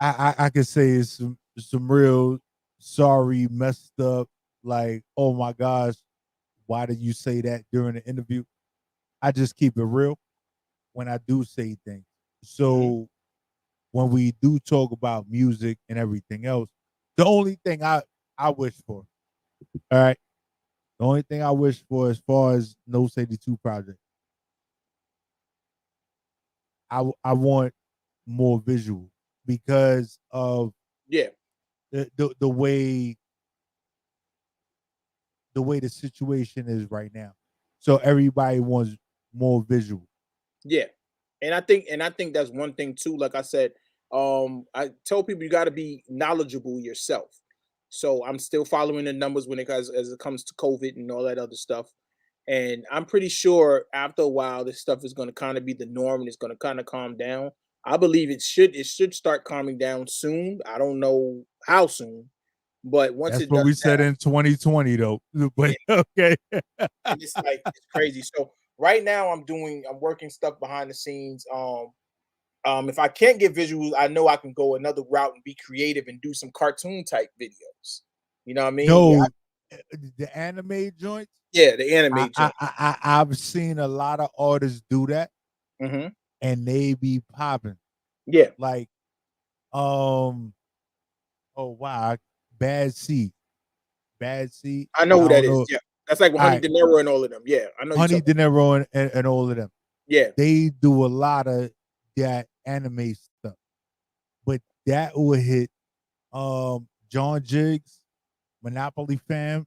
I could say it's some real sorry, messed up, like, oh my gosh, why did you say that during the interview? I just keep it real when I do say things. So when we do talk about music and everything else, the only thing I wish for, all right, the only thing I wish for as far as Notes 82 project, I want more visual because of the way the situation is right now. So everybody wants more visual. Yeah. And I think that's one thing too. Like I said, I tell people you got to be knowledgeable yourself. So I'm still following the numbers as it comes to COVID and all that other stuff. And I'm pretty sure after a while, this stuff is going to kind of be the norm and it's going to kind of calm down. I believe it should start calming down soon. I don't know how soon, but once That's it what does we that, said in 2020, though. But okay. and it's like it's crazy. So right now I'm working stuff behind the scenes. If I can't get visuals, I know I can go another route and be creative and do some cartoon type videos. You know what I mean? Yeah, No, the anime joints. yeah, the anime joint. I've seen a lot of artists do that, Mm-hmm. and they be popping. Yeah. Like, oh wow, Bad Seed. Bad Seed. I know I who that don't is. know. Yeah, that's like with All Honey right, De Niro and all of them. Yeah, I know you Honey talking. De Niro and all of them. Yeah. They do a lot of that anime stuff, but that will hit John Jiggs, Monopoly Fam.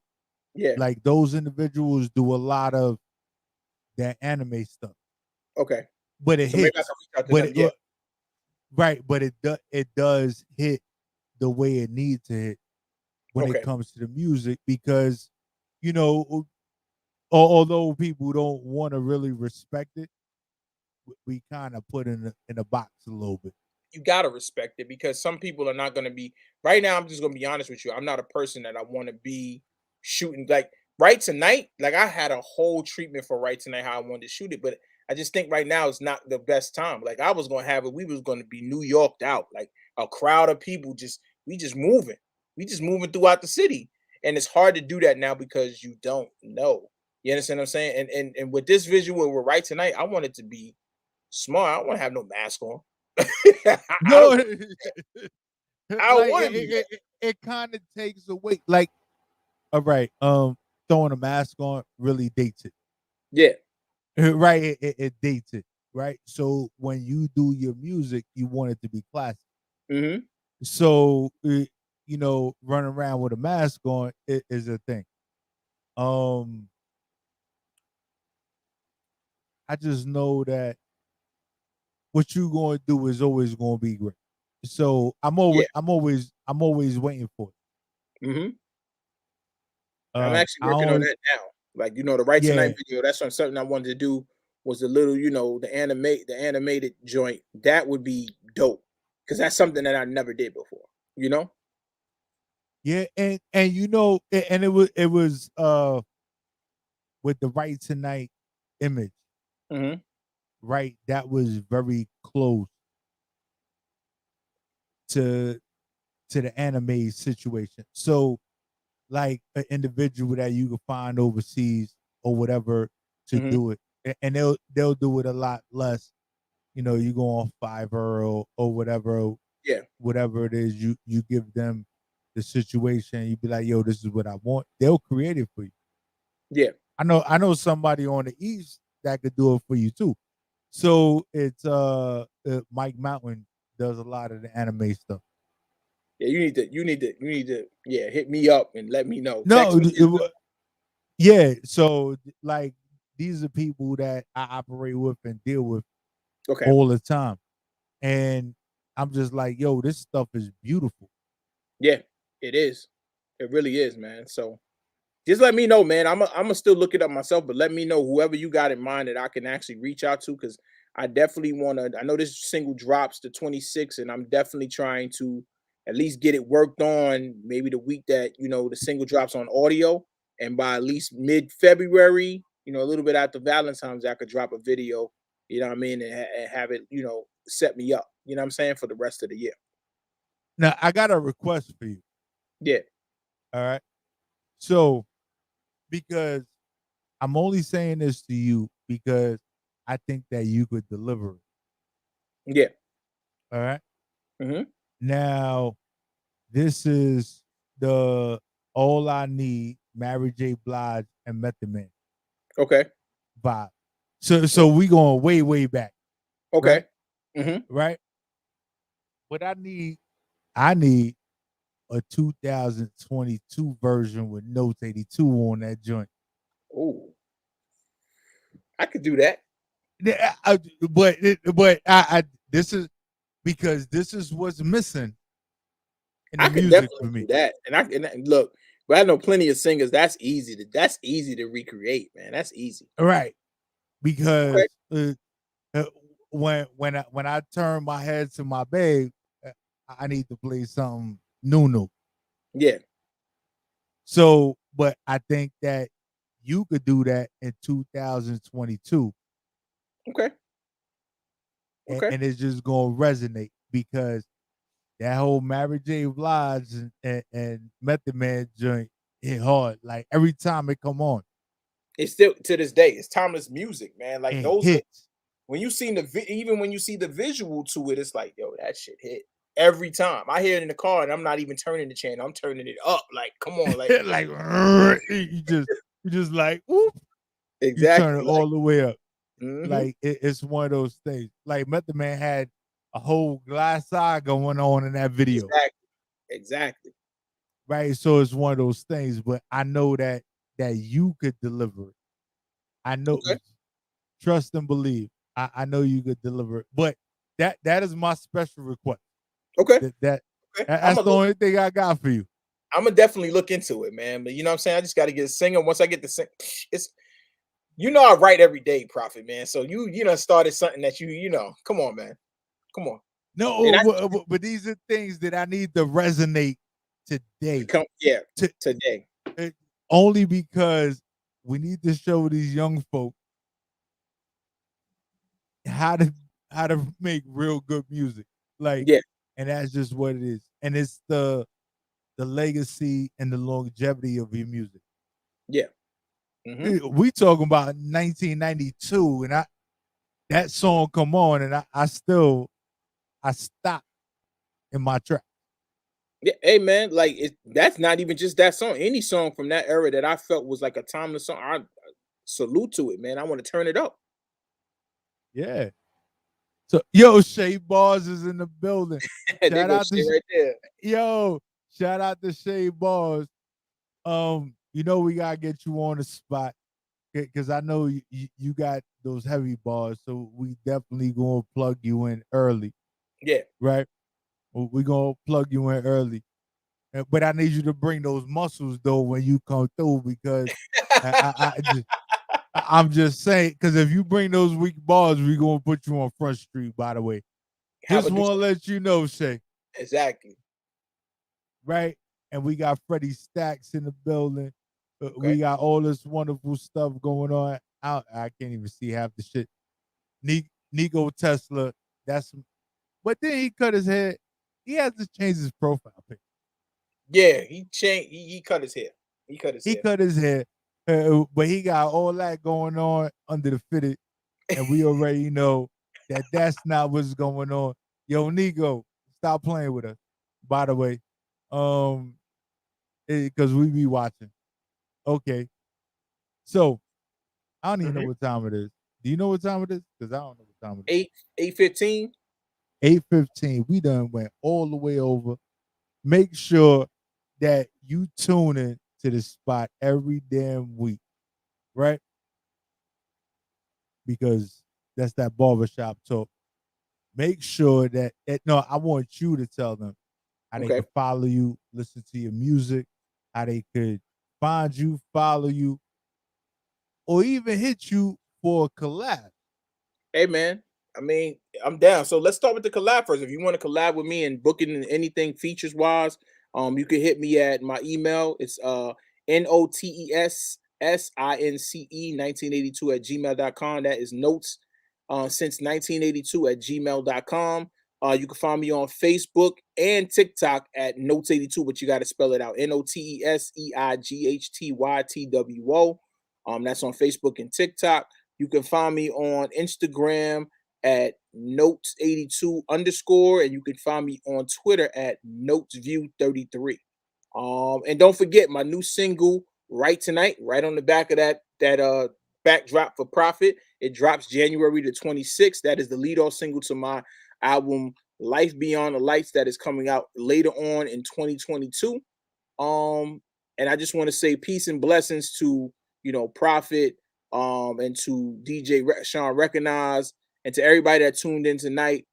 Yeah. Like those individuals do a lot of that anime stuff. Okay. But it So maybe I hits. can reach out to But them. Yeah. right, but it does hit the way it needs to hit when Okay. it comes to the music, because you know, although people don't want to really respect it, we kind of put in a box a little bit. You gotta respect it because some people are not gonna be right now. I'm just gonna be honest with you. I'm not a person that I want to be shooting like right tonight. Like I had a whole treatment for right tonight how I wanted to shoot it, but I just think right now is not the best time. Like I was gonna have it, we was gonna be New Yorked out, like a crowd of people we just moving. We just moving throughout the city. And it's hard to do that now because you don't know. You understand what I'm saying? And with this visual we're right tonight, I want it to be smart. I don't want to have no mask on. No, I don't like want to be that. it kind of takes away. Like, all right, throwing a mask on really dates it. Yeah. Right, it dates it. Right, so when you do your music, you want it to be classic. Mm-hmm. So you know, running around with a mask on is a thing. I just know that what you're going to do is always going to be great. So I'm always waiting for it. Mm-hmm. I'm actually I working on don't. that now. Like the right Yeah, tonight video. That's something I wanted to do was a little, the animated joint. That would be dope because that's something that I never did before. You know? yeah, and you know, and it was with the Right Tonight image, Mm-hmm. right? That was very close to the anime situation. So like an individual that you can find overseas or whatever to Mm-hmm. do it, and they'll do it a lot less. You know, you go on Fiverr or whatever, Yeah. whatever it is, you give them the situation. You be like, yo, this is what I want. They'll create it for you. Yeah. I know somebody on the East that could do it for you too. So it's Mike Mountain does a lot of the anime stuff. Yeah, you need to hit me up and let me know. No, Text me. yeah. So like these are people that I operate with and deal with Okay. all the time. And I'm just like, yo, this stuff is beautiful. Yeah, it is. It really is, man. So just let me know, man. I'm gonna still look it up myself, but let me know whoever you got in mind that I can actually reach out to because I definitely want to. I know this single drops the 26th, and I'm definitely trying to at least get it worked on. Maybe the week that the single drops on audio, and by at least mid-February, a little bit after Valentine's, I could drop a video. You know what I mean, and have it, set me up. You know what I'm saying for the rest of the year. Now I got a request for you. Yeah. All right. So because I'm only saying this to you because I think that you could deliver it. Yeah. All right. Mm-hmm. Now, this is the All I Need, Mary J. Blige and Method Man. Okay. Vibe. So we going way back. Okay. Right? Mm-hmm. Right. What I need a 2022 version with Notes 82 on that joint. Oh, I could do that. Yeah, but I this is because this is what's missing in the I could music for definitely me. do that. And look, but I know plenty of singers. That's easy to recreate, man. That's easy. Right. Because Okay. when I turn my head to my babe, I need to play something new. Yeah. So, but I think that you could do that in 2022. Okay. And it's just gonna resonate because that whole Mary J. Blige and Method Man joint hit hard. Like every time it come on, It's still to this day, it's timeless music, man. Like it those hits. when you see even when you see the visual to it, it's like, yo, that shit hit every time. I hear it in the car and I'm not even turning the channel, I'm turning it up. Like, come on, like Like you just like whoop, you turn exactly it like all the way up. mhm. Like it's one of those things. Like Method Man had a whole glass eye going on in that video. Exactly. Right. So it's one of those things, but I know that you could deliver it. I know, trust and believe. I know you could deliver it. But that is my special request. Okay. That's the only thing I got for you. I'm gonna definitely look into it, man. But you know what I'm saying? I just gotta get a singer. Once I get the sing, it's I write every day, Prophet, man. So you done started something that you know. Come on, man. Come on. No, but these are things that I need to resonate today. Today. Only because we need to show these young folk how to make real good music. Like, and that's just what it is. And it's the legacy and the longevity of your music. Yeah. We talking about 1992, and that song come on, and I stopped in my track. Yeah, hey man, like that's not even just that song. Any song from that era that I felt was like a timeless song, I salute to it, man. I want to turn it up. Yeah. So yo, Shay Bars is in the building. Shout out to right there. Yo, shout out to Shay Bars. We gotta get you on the spot because I know you got those heavy bars, so we definitely gonna plug you in early. Yeah. Right. We're gonna plug you in early. But I need you to bring those muscles though when you come through because I'm just saying because if you bring those weak bars, we're gonna put you on Front Street. By the way, just want to let you know, Shay. Exactly. Right, and we got Freddie Stacks in the building. We got all this wonderful stuff going on. I can't even see half the shit. Nico Tesla. But then he cut his hair. He has to change his profile picture. Yeah, he changed. He cut his hair. He cut his hair. But he got all that going on under the fitted, and we already know that that's not what's going on. Yo, Nico, stop playing with us. By the way, because we be watching. Okay, so I don't even know what time it is. Do you know what time it is? Because I don't know what time it is. 8:15. 8:15. We done went all the way over. Make sure that you tune in to the spot every damn week, right? Because that's that barbershop talk. Make sure that no, I want you to tell them how they can follow you, listen to your music, how they could find you, follow you, or even hit you for a collab. Hey man, I mean, I'm down. So let's start with the collab first. If you want to collab with me and booking anything features wise, you can hit me at my email. It's NOTESSINCE1982 at gmail.com. That is notes since 1982 at gmail.com. You can find me on Facebook and TikTok at Notes82, but you got to spell it out. NOTESEIGHTYTWO. That's on Facebook and TikTok. You can find me on Instagram at Notes82 _, and you can find me on Twitter at NotesView33. And don't forget my new single, Right Tonight, right on the back of that backdrop for Profit. It drops January the 26th. That is the lead-off single to my album Life Beyond the Lights that is coming out later on in 2022. And I just want to say peace and blessings to Prophet, and to DJ Sean Recognize, and to everybody that tuned in tonight.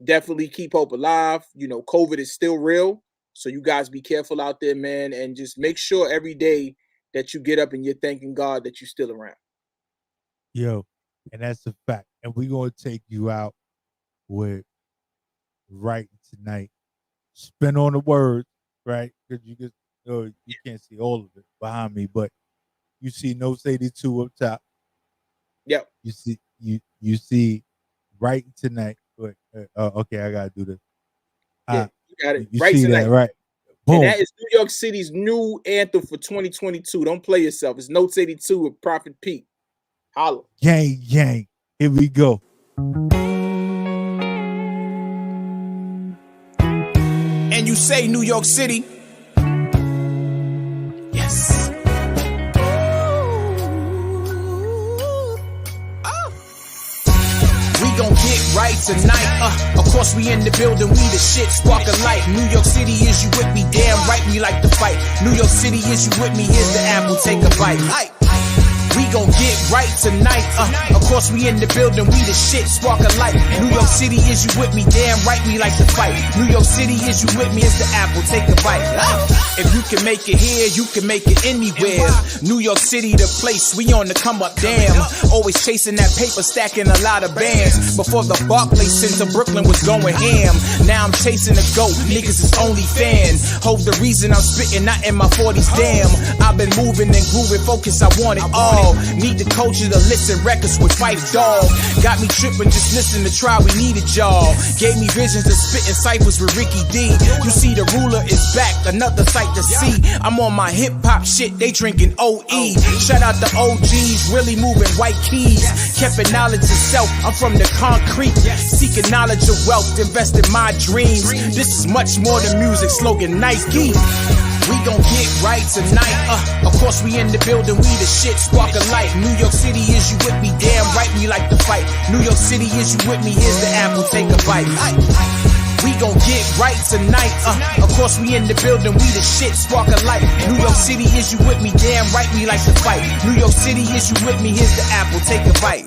Definitely keep hope alive. COVID is still real, so you guys be careful out there, man, and just make sure every day that you get up and you're thanking God that you're still around. Yo, and that's a fact. and we're gonna take you out with Right Tonight. Spin on the words, right? Because you can't see all of it behind me, but you see Notes 82 up top. Yep. You see Right Tonight. Wait, okay, I gotta do this. Yeah, you got it. You Right see Tonight. that, right? Boom. And that is New York City's new anthem for 2022. Don't play yourself. It's Notes 82 with Prophet Pete. Holla. Gang, gang. Here we go. And you say New York City? Yes. We gon' get right tonight. Of course we in the building, we the shit, spark a light. New York City, is you with me? Damn right, we like to fight. New York City, is you with me? Here's the apple, take a bite. We gon' get right tonight. Of course we in the building, we the shit, spark a light. New York City, is you with me? Damn right, we like to fight. New York City, is you with me? Here's the apple, take a bite. If you can make it here, you can make it anywhere. New York City, the place, we on the come up, damn. Always chasing that paper, stacking a lot of bands. Before the Barclays Center, Brooklyn was going ham. Now I'm chasing a goat, niggas is only fans. Hope the reason I'm spitting, not in my 40s, damn. I've been moving and grooving, focus, I want it all. Need the culture to listen, records with Fife Dog. Got me tripping, just listen to try, we needed y'all. Gave me visions of spitting ciphers with Ricky D. You see the ruler is back, another sight to see. I'm on my hip hop shit, they drinking OE. Shout out the OGs, really moving white keys. Kept it knowledge of self, I'm from the concrete. Seeking knowledge of wealth, invest in my dreams. This is much more than music, slogan Nike. We gon' get right tonight. Of course we in the building, we the shit, spark a light. New York City, is you with me? Damn right, we like to fight. New York City, is you with me? Here's the apple, take a bite. We gon' get right tonight. Of course we in the building, we the shit, spark a light. New York City, is you with me? Damn right, we like to fight. New York City, is you with me? Here's the apple, take a bite.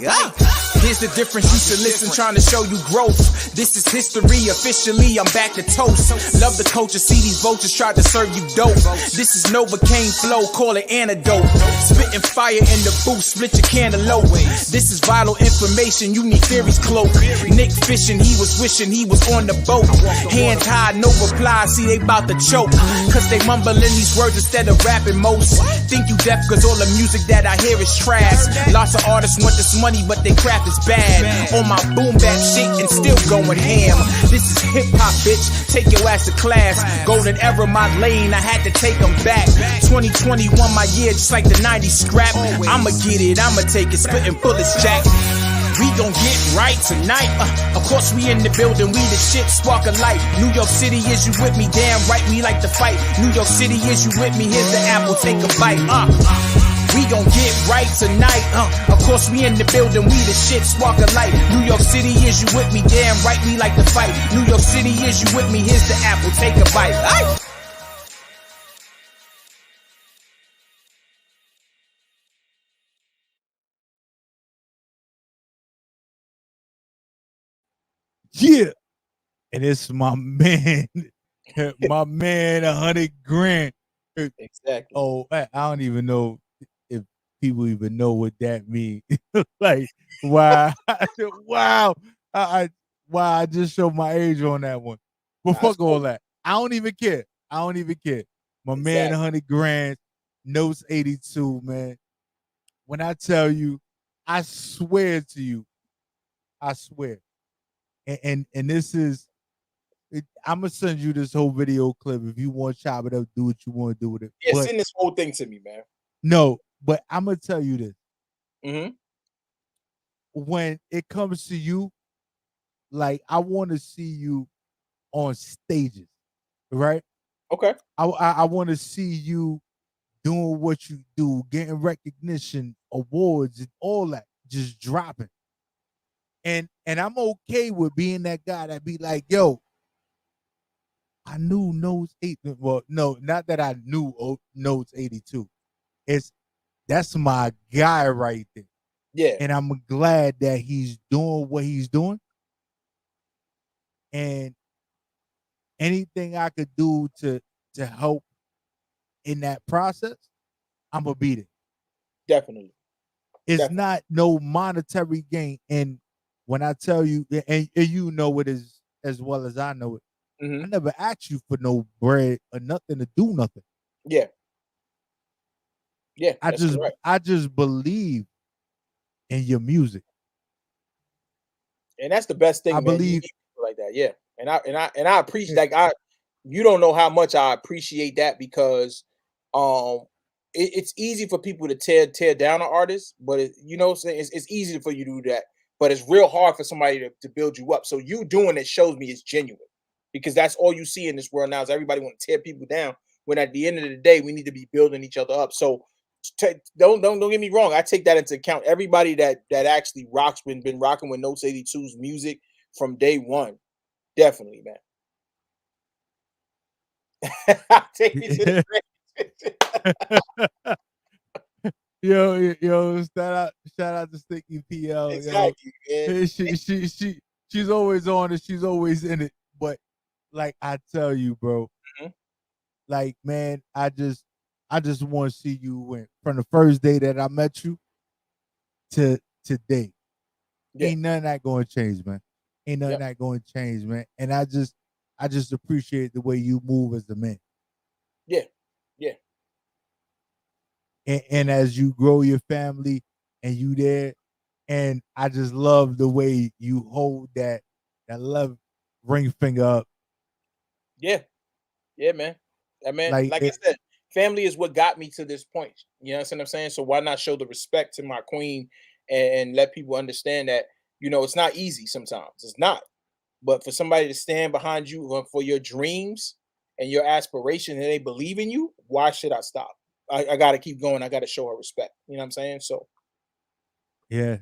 Here's the difference, you should listen, trying to show you growth. This is history, officially, I'm back to toast. Love the culture, see these vultures try to serve you dope. This is Novocaine flow, call it antidote. Spitting fire in the booth, split your cantaloupe. This is vital information, you need theories cloak. Nick fishing, he was wishing he was on the boat. Hands high, no reply, see they bout to choke. Cause they mumbling these words instead of rapping most. Think you deaf cause all the music that I hear is trash. Lots of artists want this money but they craft is bad. On my boom bap shit and still going ham. This is hip hop, bitch. Take your ass to class. Golden era, my lane. I had to take them back. 2021, my year, just like the 90s scrap. I'ma get it, I'ma take it, spitting bullets, Jack. We gon' get right tonight. Of course we in the building, we the shit, spark a light. New York City, is you with me? Damn right, we like to fight. New York City, is you with me? Here's the apple, take a bite. We gon' get right tonight. Of course we in the building, we the shit, spark a light. New York City, is you with me? Damn right, we like to fight. New York City, is you with me? Here's the apple, take a bite. Yeah. And it's my man, my man, 100 grand. Exactly. Oh, I don't even know if people even know what that means. Like, wow, wow, I just showed my age on that one. But fuck all that. I don't even care. My man, 100 grand, Notes 82, man. When I tell you, I swear to you, I swear. And this is, I'm gonna send you this whole video clip. If you want to chop it up, do what you want to do with it. Yeah, send this whole thing to me, man. No, but I'm gonna tell you this. Mm-hmm. When it comes to you, like I want to see you on stages, right? Okay. I want to see you doing what you do, getting recognition, awards, and all that, just dropping. And I'm okay with being that guy that be like, yo, I knew Notes 8. Well, no, not that I knew Notes 82. That's my guy right there. Yeah. And I'm glad that he's doing what he's doing. And anything I could do to help in that process, I'm gonna be there. Definitely. It's not no monetary gain. And when I tell you, and you know it as well as I know it, I never asked you for no bread or nothing to do nothing. Yeah. Yeah, I that's correct. just believe in your music. And that's the best I thing, man. You believe need people like that, yeah. And I appreciate you don't know how much I appreciate that because it's easy for people to tear down an artist, but you know what I'm saying? It's easy for you to do that, but it's real hard for somebody to build you up. So you doing it shows me it's genuine because that's all you see in this world now is everybody want to tear people down when at the end of the day we need to be building each other up. So don't get me wrong. I take that into account. Everybody that actually rocks been rocking with Notes 82's music from day one. Definitely, man. Take me to the yo, shout out to Sticky PL. Exactly, man. She's always on it. She's always in it. But like I tell you, bro, like man, I just want to see you win from the first day that I met you to today. Ain't nothing that going to change, man. Ain't nothing that going to change, man. And I just appreciate the way you move as a man. Yeah, yeah. And as you grow your family and you there, and I just love the way you hold that love ring finger up. Yeah, yeah, man. I mean, Like I said, family is what got me to this point. You know what I'm saying? So why not show the respect to my queen and let people understand that, you know, it's not easy sometimes. It's not. But for somebody to stand behind you for your dreams and your aspiration and they believe in you, why should I stop? I got to keep going. I got to show her respect. You know what I'm saying? So, yeah,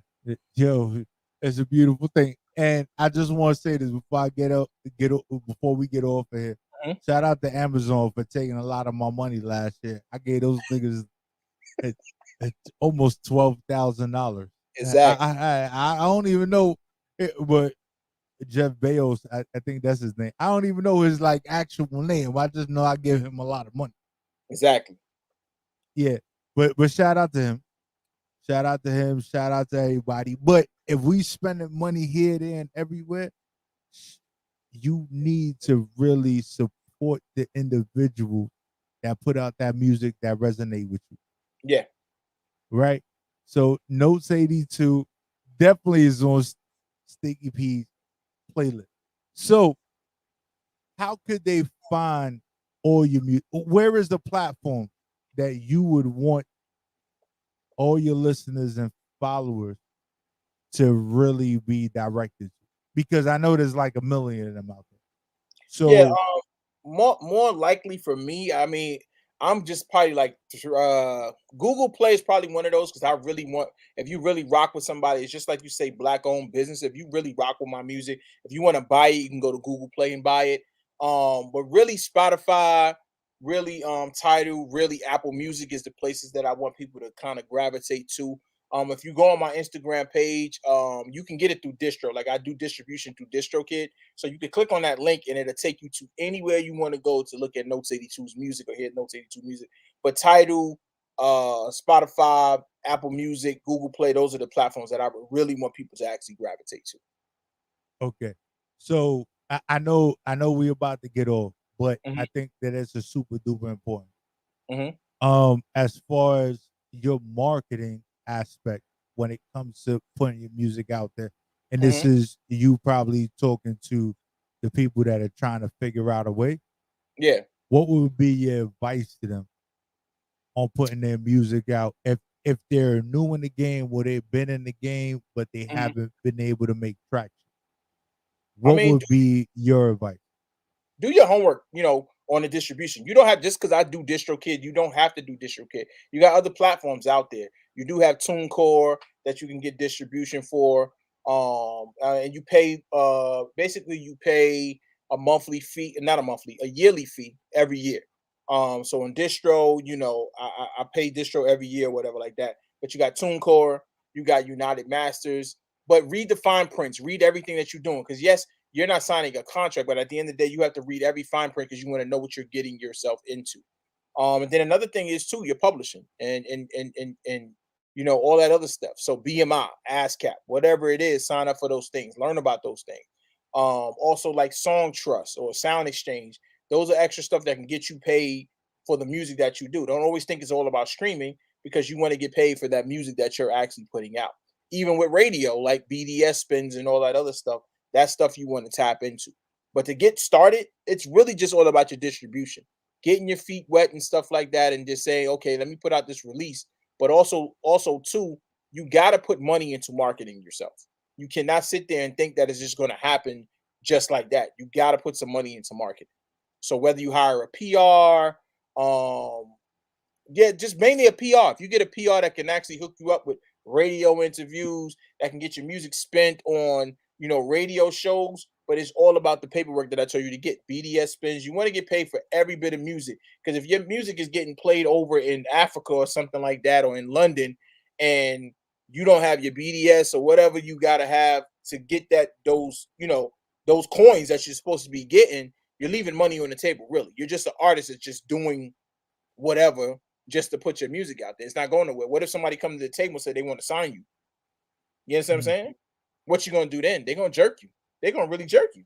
yo, it's a beautiful thing. And I just want to say this before I before we get off of here. Shout out to Amazon for taking a lot of my money last year. I gave those niggas almost $12,000. Exactly. I don't even know, but Jeff Bezos, I think that's his name. I don't even know his like actual name. I just know I give him a lot of money. Exactly. Yeah, but shout out to him. Shout out to him. Shout out to everybody. But if we spending money here, there, and everywhere, you need to really support the individual that put out that music that resonate with you. Yeah. Right? So Notes 82 definitely is on Sticky P's playlist. So how could they find all your music? Where is the platform that you would want all your listeners and followers to really be directed to? Because I know there's like a million of them out there. So yeah, more likely for me. I mean, I'm just probably like Google Play is probably one of those because I really want. If you really rock with somebody, it's just like you say, black-owned business. If you really rock with my music, if you want to buy it, you can go to Google Play and buy it. But really, Spotify, really, Tidal, really, Apple Music is the places that I want people to kind of gravitate to. If you go on my Instagram page, you can get it through distro. Like I do distribution through DistroKid. So you can click on that link and it'll take you to anywhere you want to go to look at Notes 82's music or hear Notes 82 music. But Tidal, Spotify, Apple Music, Google Play, those are the platforms that I really want people to actually gravitate to. Okay. So I know we're about to get off, but I think that it's a super duper important. As far as your marketing aspect when it comes to putting your music out there, and this is you probably talking to the people that are trying to figure out a way. Yeah. What would be your advice to them on putting their music out if they're new in the game or they've been in the game but they haven't been able to make traction? What would be your advice? Do your homework, you know, on the distribution. You don't have just because I do DistroKid, you don't have to do DistroKid. You got other platforms out there. You do have TuneCore that you can get distribution for. And you pay basically you pay a monthly fee, not a monthly, a yearly fee every year. So in distro, you know, I pay distro every year, whatever like that. But you got TuneCore, you got United Masters, but read the fine prints, read everything that you're doing. Because yes, you're not signing a contract, but at the end of the day, you have to read every fine print because you want to know what you're getting yourself into. And then another thing is too, you're publishing and you know, all that other stuff. So BMI, ASCAP, whatever it is, sign up for those things, learn about those things. Also like Song Trust or Sound Exchange. Those are extra stuff that can get you paid for the music that you do. Don't always think it's all about streaming, because you want to get paid for that music that you're actually putting out. Even with radio, like BDS spins and all that other stuff, that's stuff you want to tap into. But to get started, it's really just all about your distribution, getting your feet wet and stuff like that, and just saying, okay, let me put out this release. But also too, you got to put money into marketing yourself. You cannot sit there and think that it's just going to happen just like that. You got to put some money into marketing. So whether you hire a PR, just mainly a PR. If you get a PR that can actually hook you up with radio interviews, that can get your music spent on, you know, radio shows, but it's all about the paperwork that I told you to get. BDS spins. You want to get paid for every bit of music, because if your music is getting played over in Africa or something like that, or in London, and you don't have your BDS or whatever you got to have to get those coins that you're supposed to be getting, you're leaving money on the table. Really, you're just an artist that's just doing whatever just to put your music out there. It's not going nowhere. What if somebody comes to the table and say they want to sign you? You understand what I'm saying? What you gonna do then? They're gonna jerk you. They're gonna really jerk you.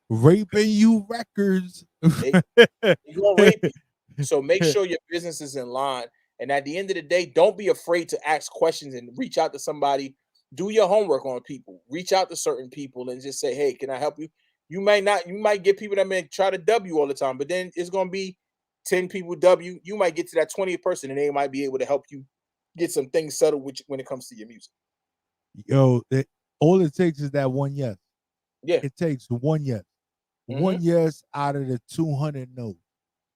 Raping you records. They're gonna rape you. So make sure your business is in line. And at the end of the day, don't be afraid to ask questions and reach out to somebody. Do your homework on people. Reach out to certain people and just say, hey, can I help you? You might get people that may try to dub you all the time, but then it's gonna be 10 people W. You might get to that 20th person and they might be able to help you get some things settled when it comes to your music. Yo, all it takes is that one yes. Yeah. It takes one yes. One yes out of the 200 no's.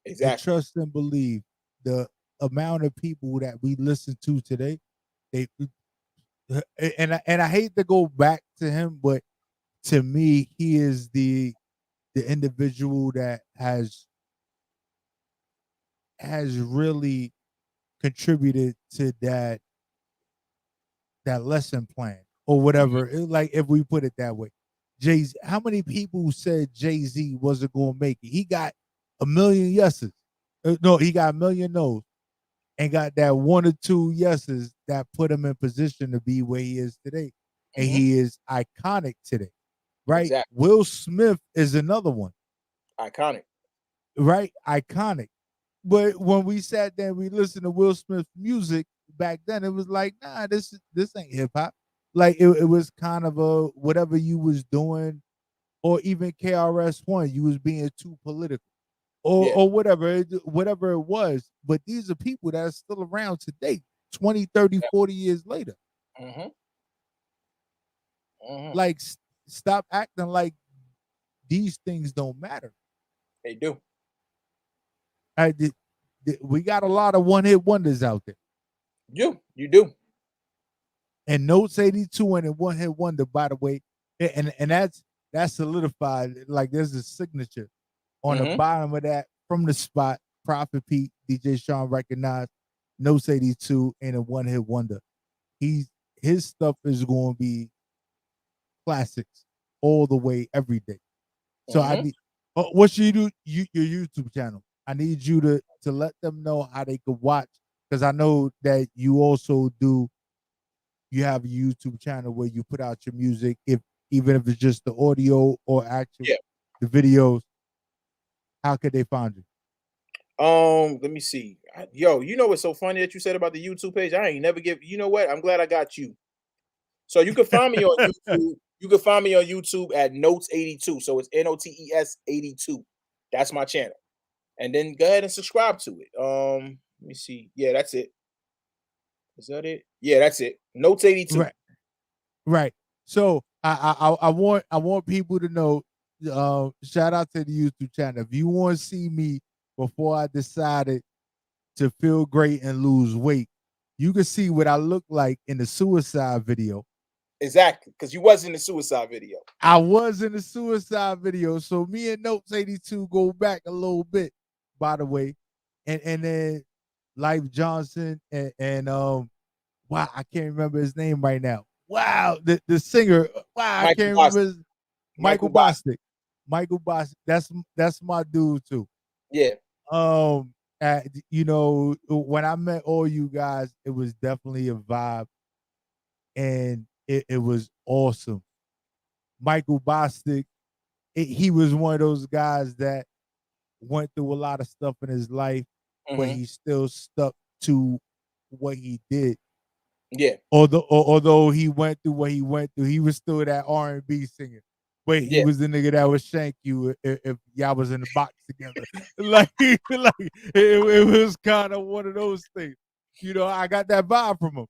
Exactly. And trust and believe the amount of people that we listen to today, and I hate to go back to him, but to me, he is the individual that has really contributed to that lesson plan or whatever. Like, if we put it that way, Jay-Z, how many people said Jay-Z wasn't going to make it? He got a million yeses. No, he got a million no's, and got that one or two yeses that put him in position to be where he is today. And he is iconic today, right? Exactly. Will Smith is another one. Iconic. Right? Iconic. But when we sat there and we listened to Will Smith's music back then, it was like, nah, this ain't hip hop. Like, it was kind of a whatever you was doing, or even KRS One, you was being too political, or whatever it was. But these are people that are still around today, 20, 30, 40 years later. Like, stop acting like these things don't matter. They do. We got a lot of one-hit wonders out there. You do. And Notes 82 and a one-hit wonder, by the way, and that's solidified. Like, there's a signature on the bottom of that from the spot. Prophet Pete, DJ Sean recognized Notes 82 and a one-hit wonder. His stuff is going to be classics all the way, every day. So I need. What should you do? Your YouTube channel. I need you to let them know how they could watch, because I know that you also do. You have a YouTube channel where you put out your music, even if it's just the audio or actually the videos. How could they find you? Let me see. Yo, you know what's so funny that you said about the YouTube page? I ain't never give. You know what? I'm glad I got you. So you can find me on YouTube. You can find me on YouTube at Notes 82. So it's NOTES 82. That's my channel. And then go ahead and subscribe to it. Let me see. Yeah, that's it. Is that it? Yeah, that's it. Notes 82. Right. So I want people to know. Shout out to the YouTube channel. If you want to see me before I decided to feel great and lose weight, you can see what I look like in the suicide video. Exactly, because you was in the suicide video. I was in the suicide video. So me and Notes 82 go back a little bit, by the way. And then Life Johnson and wow, I can't remember his name right now. Wow, the singer. Wow, I can't remember his Michael Bostic. Michael Bostic. That's my dude too. Yeah. You know, when I met all you guys, it was definitely a vibe, and it was awesome. Michael Bostic, he was one of those guys that went through a lot of stuff in his life, but Mhm. he still stuck to what he did. Yeah. Although he went through what he went through, he was still that R&B singer. But he Yeah. was the nigga that would shank you if y'all was in the box together. like it was kind of one of those things. You know, I got that vibe from him.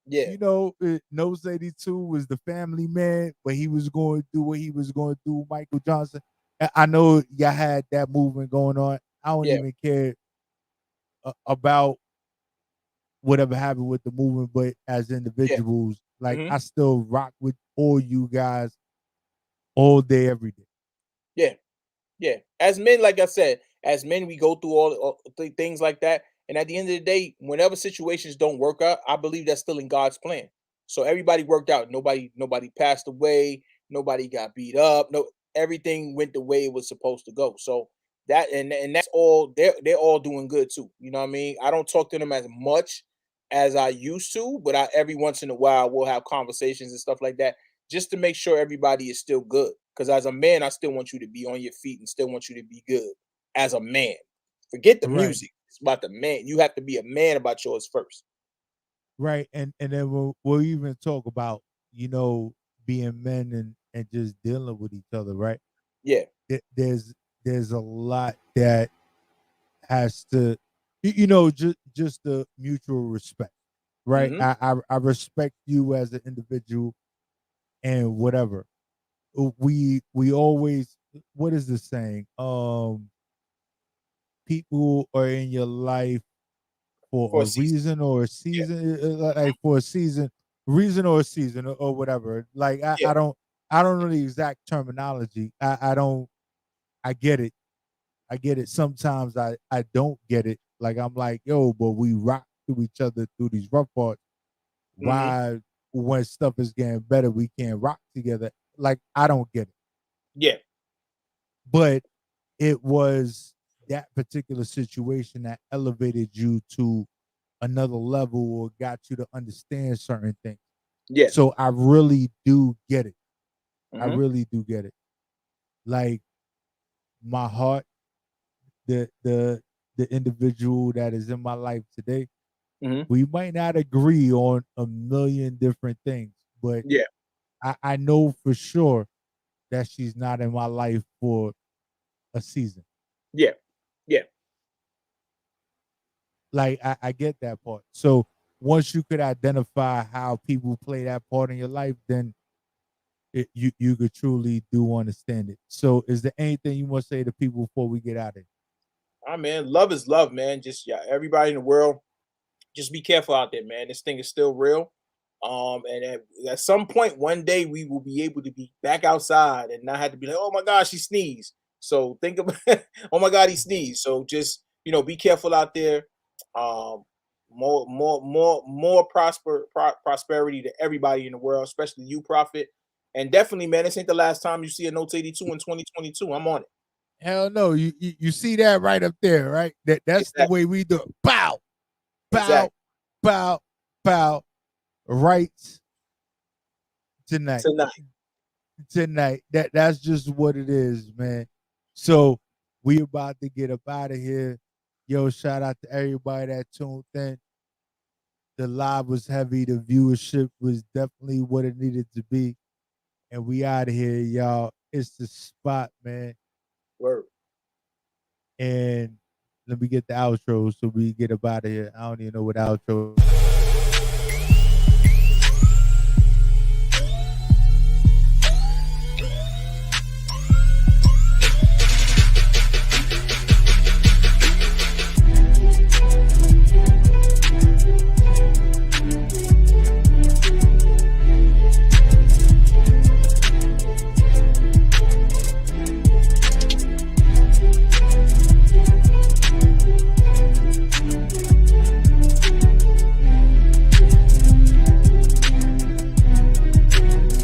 Yeah. You know, Nose 82 was the family man, but he was going to do what he was going to do. Michael Johnson. I know y'all had that movement going on. I don't Yeah. even care about whatever happened with the movement, but as individuals, like Mhm. I still rock with all you guys all day, every day. Yeah. Yeah. As men, like I said, as men, we go through all things like that. And at the end of the day, whenever situations don't work out, I believe that's still in God's plan. So everybody worked out. Nobody passed away. Nobody got beat up. No, everything went the way it was supposed to go. So that and that's all. They're all doing good too. You know what I mean? I don't talk to them as much as I used to, but every once in a while we'll have conversations and stuff like that just to make sure everybody is still good. Because as a man, I still want you to be on your feet and still want you to be good as a man. Forget the Right, music. It's about the man. You have to be a man about yours first. right, and then we'll even talk about being men and just dealing with each other, right? Yeah. There's a lot that has to, just the mutual respect, right? Hmm. I respect you as an individual and whatever. We always, what is the saying? People are in your life For for a a season. reason or a Yeah. season, like for a season, reason or a season or whatever. Like Yeah. I don't know the exact terminology. I don't I get it. I get it. Sometimes I don't get it. Like I'm like, yo, but we rock through each other through these rough parts. Hmm. Why when stuff is getting better, we can't rock together? Like I don't get it. Yeah. But it was that particular situation that elevated you to another level or got you to understand certain things. Yeah. So I really do get it. I Hmm. really do get it. Like my heart, the individual that is in my life today, Hmm. we might not agree on a million different things, but Yeah. I know for sure that she's not in my life for a season. Yeah. Yeah. Like I get that part. So once you could identify how people play that part in your life, then you could truly do understand it. So is there anything you want to say to people before we get out of here? Man, love is love, man. Just yeah, everybody in the world, just be careful out there, man. This thing is still real. And at some point, one day, we will be able to be back outside and not have to be like, oh my gosh, he sneezed. So think about, oh my God, he sneezed. So just be careful out there. Um, more prosperity to everybody in the world, especially you, Prophet. And definitely, man, this ain't the last time you see a Notes 82 in 2022. I'm on it. Hell no. You see that right up there, right? That's the Exactly. way we do it. Bow, bow, Exactly. bow, bow. Right tonight. Tonight. Tonight. That's just what it is, man. So we about to get up out of here. Yo, shout out to everybody that tuned in. The live was heavy. The viewership was definitely what it needed to be. And we out of here, y'all. It's the spot, man. Word. And let me get the outro so we get up out of here. I don't even know what outro.